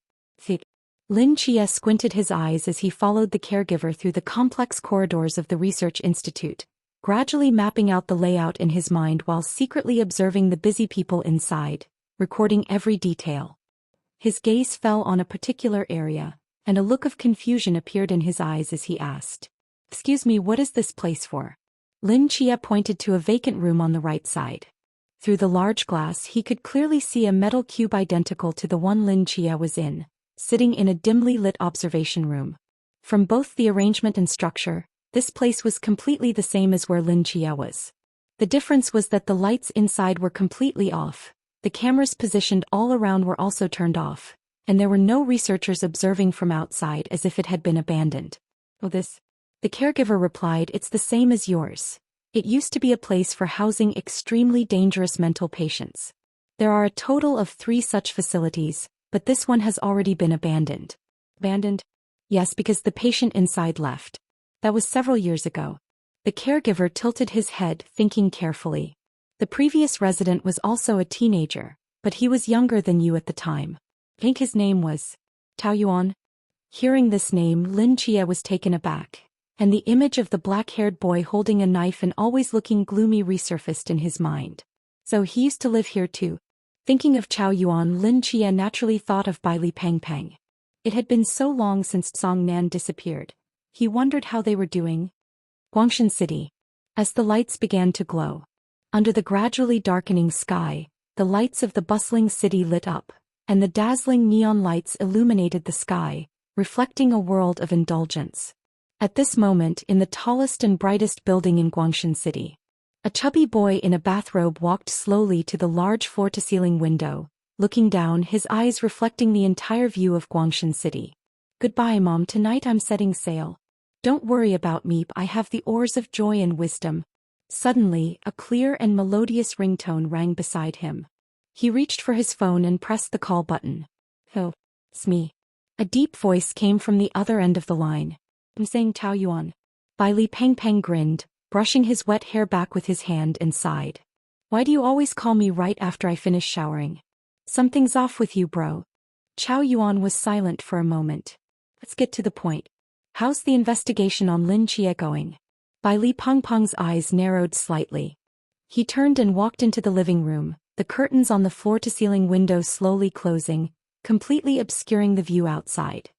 Lin Chia squinted his eyes as he followed the caregiver through the complex corridors of the research institute, gradually mapping out the layout in his mind while secretly observing the busy people inside, recording every detail. His gaze fell on a particular area, and a look of confusion appeared in his eyes as he asked, "Excuse me, what is this place for?" Lin Chia pointed to a vacant room on the right side. Through the large glass he could clearly see a metal cube identical to the one Lin Chia was in, sitting in a dimly lit observation room. From both the arrangement and structure, this place was completely the same as where Lin Chia was. The difference was that the lights inside were completely off, the cameras positioned all around were also turned off, and there were no researchers observing from outside as if it had been abandoned. "Oh, this?" The caregiver replied, "It's the same as yours. It used to be a place for housing extremely dangerous mental patients. There are a total of 3 such facilities, but this one has already been abandoned. Abandoned? Yes, because the patient inside left. That was several years ago. The caregiver tilted his head, thinking carefully. The previous resident was also a teenager, but he was younger than you at the time. I think his name was Tao Yuan. Hearing this name, Lin Chia was taken aback, and the image of the black-haired boy holding a knife and always looking gloomy resurfaced in his mind. So he used to live here too. Thinking of Chao Yuan, Lin Chia naturally thought of Bai Li Peng Peng. It had been so long since Song Nan disappeared. He wondered how they were doing. Guangshan City. As the lights began to glow. Under the gradually darkening sky, the lights of the bustling city lit up, and the dazzling neon lights illuminated the sky, reflecting a world of indulgence. At this moment, in the tallest and brightest building in Guangshan City, a chubby boy in a bathrobe walked slowly to the large floor-to-ceiling window, looking down, his eyes reflecting the entire view of Guangshan City. "Goodbye, Mom, tonight I'm setting sail. Don't worry about me, I have the oars of joy and wisdom." Suddenly, a clear and melodious ringtone rang beside him. He reached for his phone and pressed the call button. "Oh, it's me." A deep voice came from the other end of the line. "I'm saying Tao Yuan." Bai Li Peng Peng grinned, brushing his wet hair back with his hand, and sighed. "Why do you always call me right after I finish showering? Something's off with you, bro." Chao Yuan was silent for a moment. "Let's get to the point. How's the investigation on Lin Chia going?" Bai Li Peng Peng's eyes narrowed slightly. He turned and walked into the living room, the curtains on the floor-to-ceiling windows slowly closing, completely obscuring the view outside.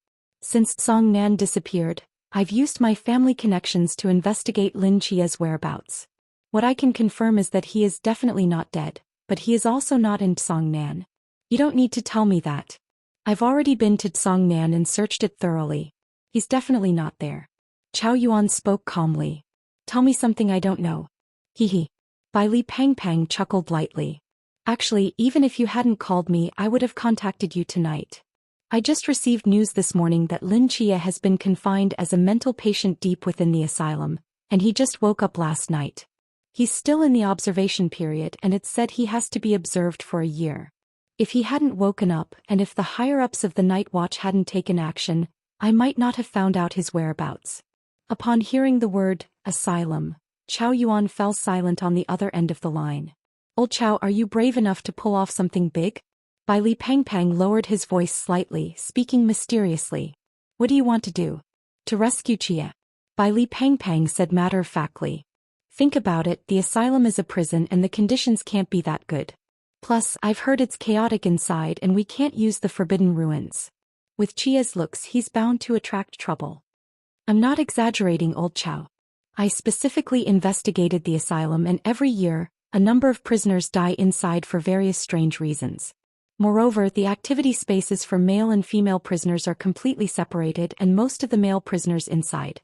"Since Song Nan disappeared, I've used my family connections to investigate Lin Chia's whereabouts. What I can confirm is that he is definitely not dead, but he is also not in Song Nan. You don't need to tell me that. I've already been to Song Nan and searched it thoroughly. He's definitely not there." Chao Yuan spoke calmly. "Tell me something I don't know." "Hee." Bai Li Peng Peng chuckled lightly. "Actually, even if you hadn't called me, I would have contacted you tonight. I just received news this morning that Lin Chia has been confined as a mental patient deep within the asylum, and he just woke up last night. He's still in the observation period, and it's said he has to be observed for a year. If he hadn't woken up, and if the higher-ups of the night watch hadn't taken action, I might not have found out his whereabouts." Upon hearing the word asylum, Chao Yuan fell silent on the other end of the line. "Old Chao, are you brave enough to pull off something big?" Bai Li Peng Peng lowered his voice slightly, speaking mysteriously. "What do you want to do?" "To rescue Chia." Bai Li Peng Peng said matter-of-factly. "Think about it, the asylum is a prison and the conditions can't be that good. Plus, I've heard it's chaotic inside and we can't use the forbidden ruins. With Chia's looks, he's bound to attract trouble." "I'm not exaggerating, old Chao. I specifically investigated the asylum, and every year, a number of prisoners die inside for various strange reasons. Moreover, the activity spaces for male and female prisoners are completely separated, and most of the male prisoners inside,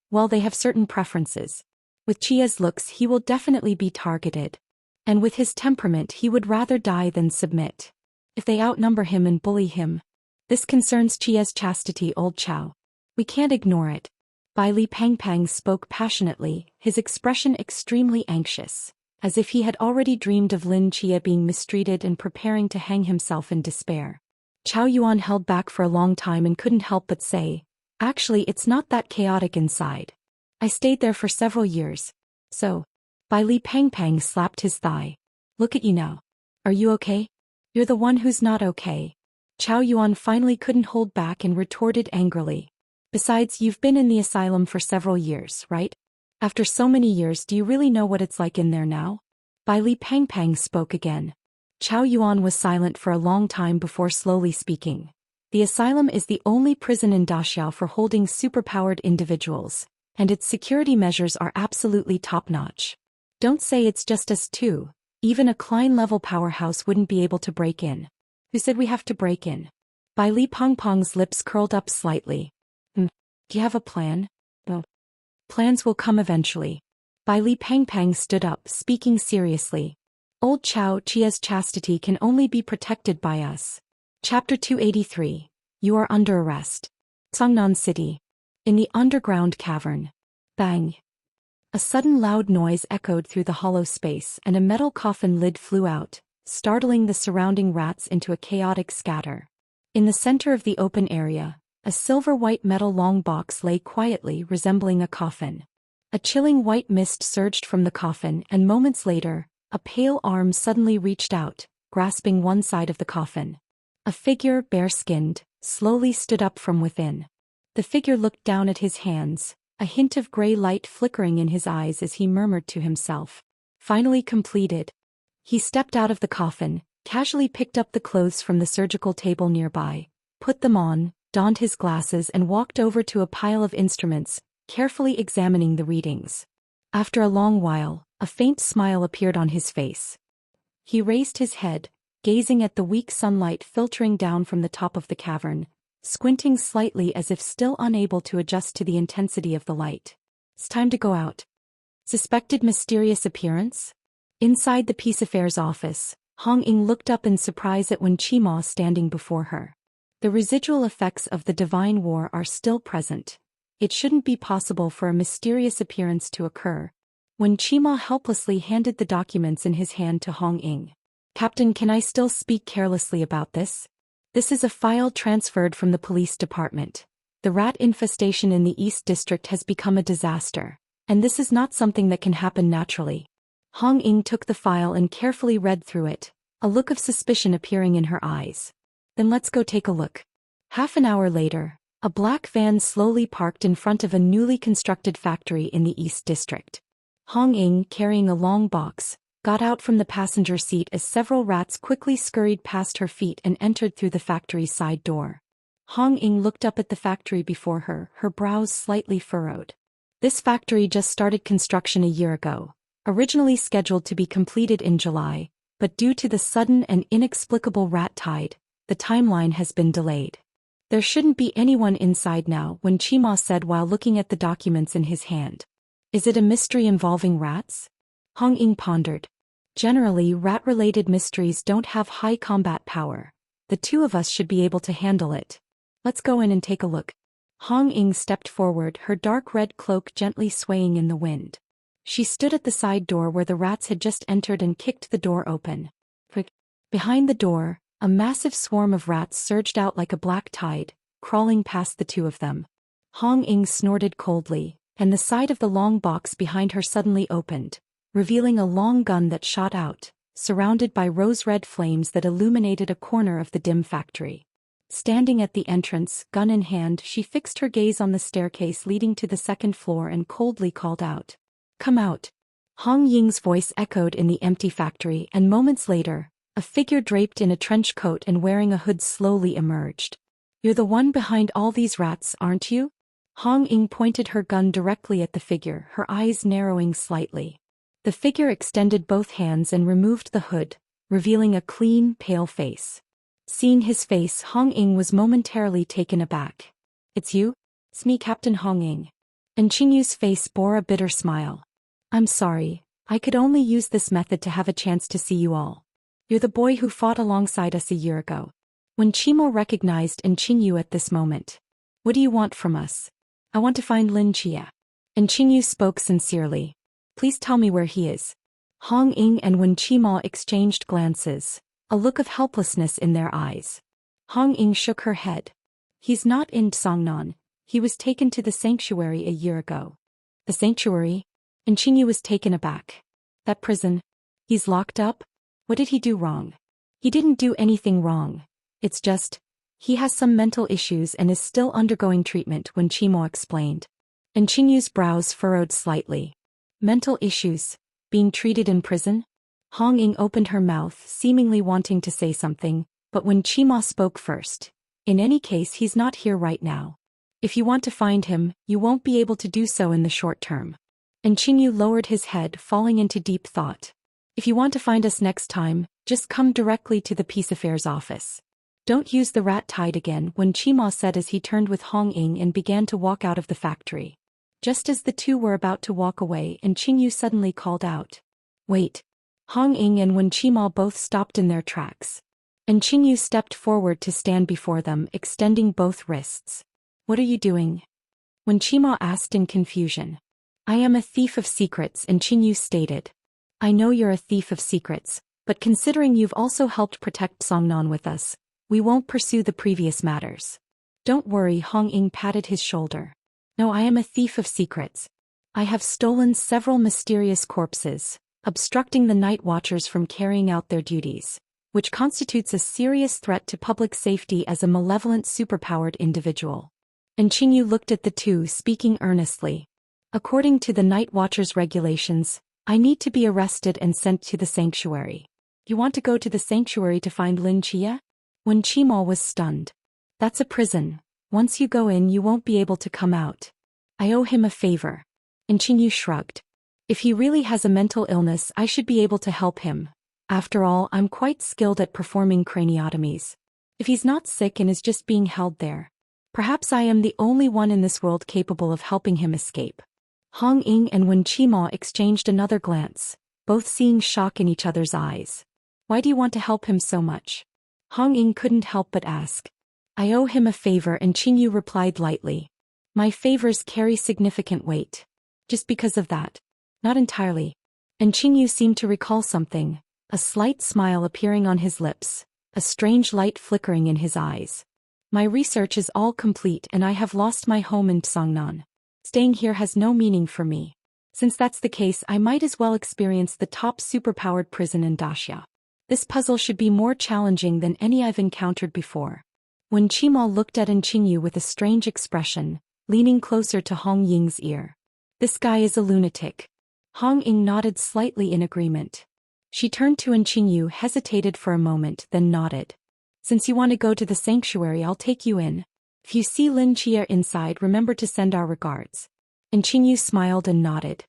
well, they have certain preferences. With Chia's looks, he will definitely be targeted. And with his temperament, he would rather die than submit. If they outnumber him and bully him. This concerns Chia's chastity, old Chao. We can't ignore it." Bai Li Peng Peng spoke passionately, his expression extremely anxious, as if he had already dreamed of Lin Chia being mistreated and preparing to hang himself in despair. Chao Yuan held back for a long time and couldn't help but say, "Actually, it's not that chaotic inside. I stayed there for several years. So." Bai Li Peng Peng slapped his thigh. "Look at you now. Are you okay? You're the one who's not okay." Chao Yuan finally couldn't hold back and retorted angrily. "Besides, you've been in the asylum for several years, right? After so many years, do you really know what it's like in there now?" Bai Li Peng Peng spoke again. Chao Yuan was silent for a long time before slowly speaking. "The asylum is the only prison in Daxiao for holding superpowered individuals, and its security measures are absolutely top-notch. Don't say it's just us two. Even a Klein-level powerhouse wouldn't be able to break in." "Who said we have to break in?" Bai Li Peng Peng's lips curled up slightly. "Do you have a plan?" "No." "Plans will come eventually." Bai Li Peng Peng stood up, speaking seriously. "Old Chao, Chia's chastity can only be protected by us." Chapter 283. You are under arrest. Songnan City. In the underground cavern. Bang. A sudden loud noise echoed through the hollow space, and a metal coffin lid flew out, startling the surrounding rats into a chaotic scatter. In the center of the open area, a silver-white metal long box lay quietly, resembling a coffin. A chilling white mist surged from the coffin, and moments later, a pale arm suddenly reached out, grasping one side of the coffin. A figure, bare-skinned, slowly stood up from within. The figure looked down at his hands, a hint of gray light flickering in his eyes as he murmured to himself. Finally completed. He stepped out of the coffin, casually picked up the clothes from the surgical table nearby, put them on, donned his glasses and walked over to a pile of instruments, carefully examining the readings. After a long while, a faint smile appeared on his face. He raised his head, gazing at the weak sunlight filtering down from the top of the cavern, squinting slightly as if still unable to adjust to the intensity of the light. It's time to go out. Suspected mysterious appearance? Inside the Peace Affairs office, Hong Ying looked up in surprise at Wen Qima standing before her. The residual effects of the Divine War are still present. It shouldn't be possible for a mysterious appearance to occur. Wen Qima helplessly handed the documents in his hand to Hong Ying. Captain, can I still speak carelessly about this? This is a file transferred from the police department. The rat infestation in the East District has become a disaster, and this is not something that can happen naturally. Hong Ying took the file and carefully read through it, a look of suspicion appearing in her eyes. Then let's go take a look. Half an hour later, a black van slowly parked in front of a newly constructed factory in the East District. Hong Ying, carrying a long box, got out from the passenger seat as several rats quickly scurried past her feet and entered through the factory's side door. Hong Ying looked up at the factory before her, her brows slightly furrowed. This factory just started construction a year ago, originally scheduled to be completed in July, but due to the sudden and inexplicable rat tide, the timeline has been delayed. There shouldn't be anyone inside now, Wen Qima said while looking at the documents in his hand. Is it a mystery involving rats? Hong Ying pondered. Generally, rat-related mysteries don't have high combat power. The two of us should be able to handle it. Let's go in and take a look. Hong Ying stepped forward, her dark red cloak gently swaying in the wind. She stood at the side door where the rats had just entered and kicked the door open. Behind the door, a massive swarm of rats surged out like a black tide, crawling past the two of them. Hong Ying snorted coldly, and the side of the long box behind her suddenly opened, revealing a long gun that shot out, surrounded by rose-red flames that illuminated a corner of the dim factory. Standing at the entrance, gun in hand, she fixed her gaze on the staircase leading to the second floor and coldly called out. Come out. Hong Ying's voice echoed in the empty factory, and moments later, a figure draped in a trench coat and wearing a hood slowly emerged. You're the one behind all these rats, aren't you? Hong Ying pointed her gun directly at the figure, her eyes narrowing slightly. The figure extended both hands and removed the hood, revealing a clean, pale face. Seeing his face, Hong Ying was momentarily taken aback. It's you? It's me, Captain Hong Ying. And Qingyu's face bore a bitter smile. I'm sorry, I could only use this method to have a chance to see you all. You're the boy who fought alongside us a year ago. Wen Qimo recognized Qingyu at this moment. What do you want from us? I want to find Lin Chia. And Qingyu spoke sincerely. Please tell me where he is. Hong Ying and Wen Qimo exchanged glances, a look of helplessness in their eyes. Hong Ying shook her head. He's not in Songnan. He was taken to the sanctuary a year ago. The sanctuary? And Qingyu was taken aback. That prison? He's locked up? What did he do wrong? He didn't do anything wrong. It's just, he has some mental issues and is still undergoing treatment, Wen Qimo explained. And Qingyu's brows furrowed slightly. Mental issues? Being treated in prison? Hong Ying opened her mouth, seemingly wanting to say something, but Wen Qimo spoke first. In any case, he's not here right now. If you want to find him, you won't be able to do so in the short term. And Qingyu lowered his head, falling into deep thought. If you want to find us next time, just come directly to the Peace Affairs office. Don't use the rat tide again, Wen Qimo said as he turned with Hong Ying and began to walk out of the factory. Just as the two were about to walk away, Qingyu suddenly called out. Wait. Hong Ying and Wen Qimo both stopped in their tracks. And Qingyu stepped forward to stand before them, extending both wrists. What are you doing? Wen Qimo asked in confusion. I am a thief of secrets, Qingyu stated. I know you're a thief of secrets, But considering you've also helped protect Songnan with us, we won't pursue the previous matters. Don't worry, Hong Ying patted his shoulder. No, I am a thief of secrets. I have stolen several mysterious corpses, obstructing the night watchers from carrying out their duties, which constitutes a serious threat to public safety as a malevolent superpowered individual. And Qingyu looked at the two, speaking earnestly. According to the night watchers' regulations, I need to be arrested and sent to the sanctuary. You want to go to the sanctuary to find Lin Chia? Wen Qimo was stunned. That's a prison. Once you go in, you won't be able to come out. I owe him a favor. And Qingyu shrugged. If he really has a mental illness, I should be able to help him. After all, I'm quite skilled at performing craniotomies. If he's not sick and is just being held there, perhaps I am the only one in this world capable of helping him escape. Hong Ying and Wen Qimo exchanged another glance, both seeing shock in each other's eyes. Why do you want to help him so much? Hong Ying couldn't help but ask. I owe him a favor, and Qingyu replied lightly. My favors carry significant weight. Just because of that? Not entirely. And Qingyu seemed to recall something, a slight smile appearing on his lips, a strange light flickering in his eyes. My research is all complete and I have lost my home in Songnan. Staying here has no meaning for me. Since that's the case, I might as well experience the top superpowered prison in Daxia. This puzzle should be more challenging than any I've encountered before. When Qimo looked at Qingyu with a strange expression, leaning closer to Hong Ying's ear. This guy is a lunatic. Hong Ying nodded slightly in agreement. She turned to Qingyu, hesitated for a moment, then nodded. Since you want to go to the sanctuary, I'll take you in. If you see Lin Chia inside, remember to send our regards. Qingyu smiled and nodded.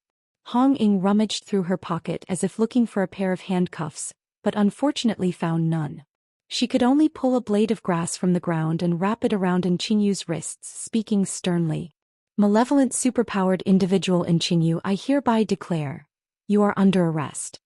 Hong Ying rummaged through her pocket as if looking for a pair of handcuffs, but unfortunately found none. She could only pull a blade of grass from the ground and wrap it around Qingyu's wrists, speaking sternly. Malevolent superpowered individual Qingyu, I hereby declare, you are under arrest.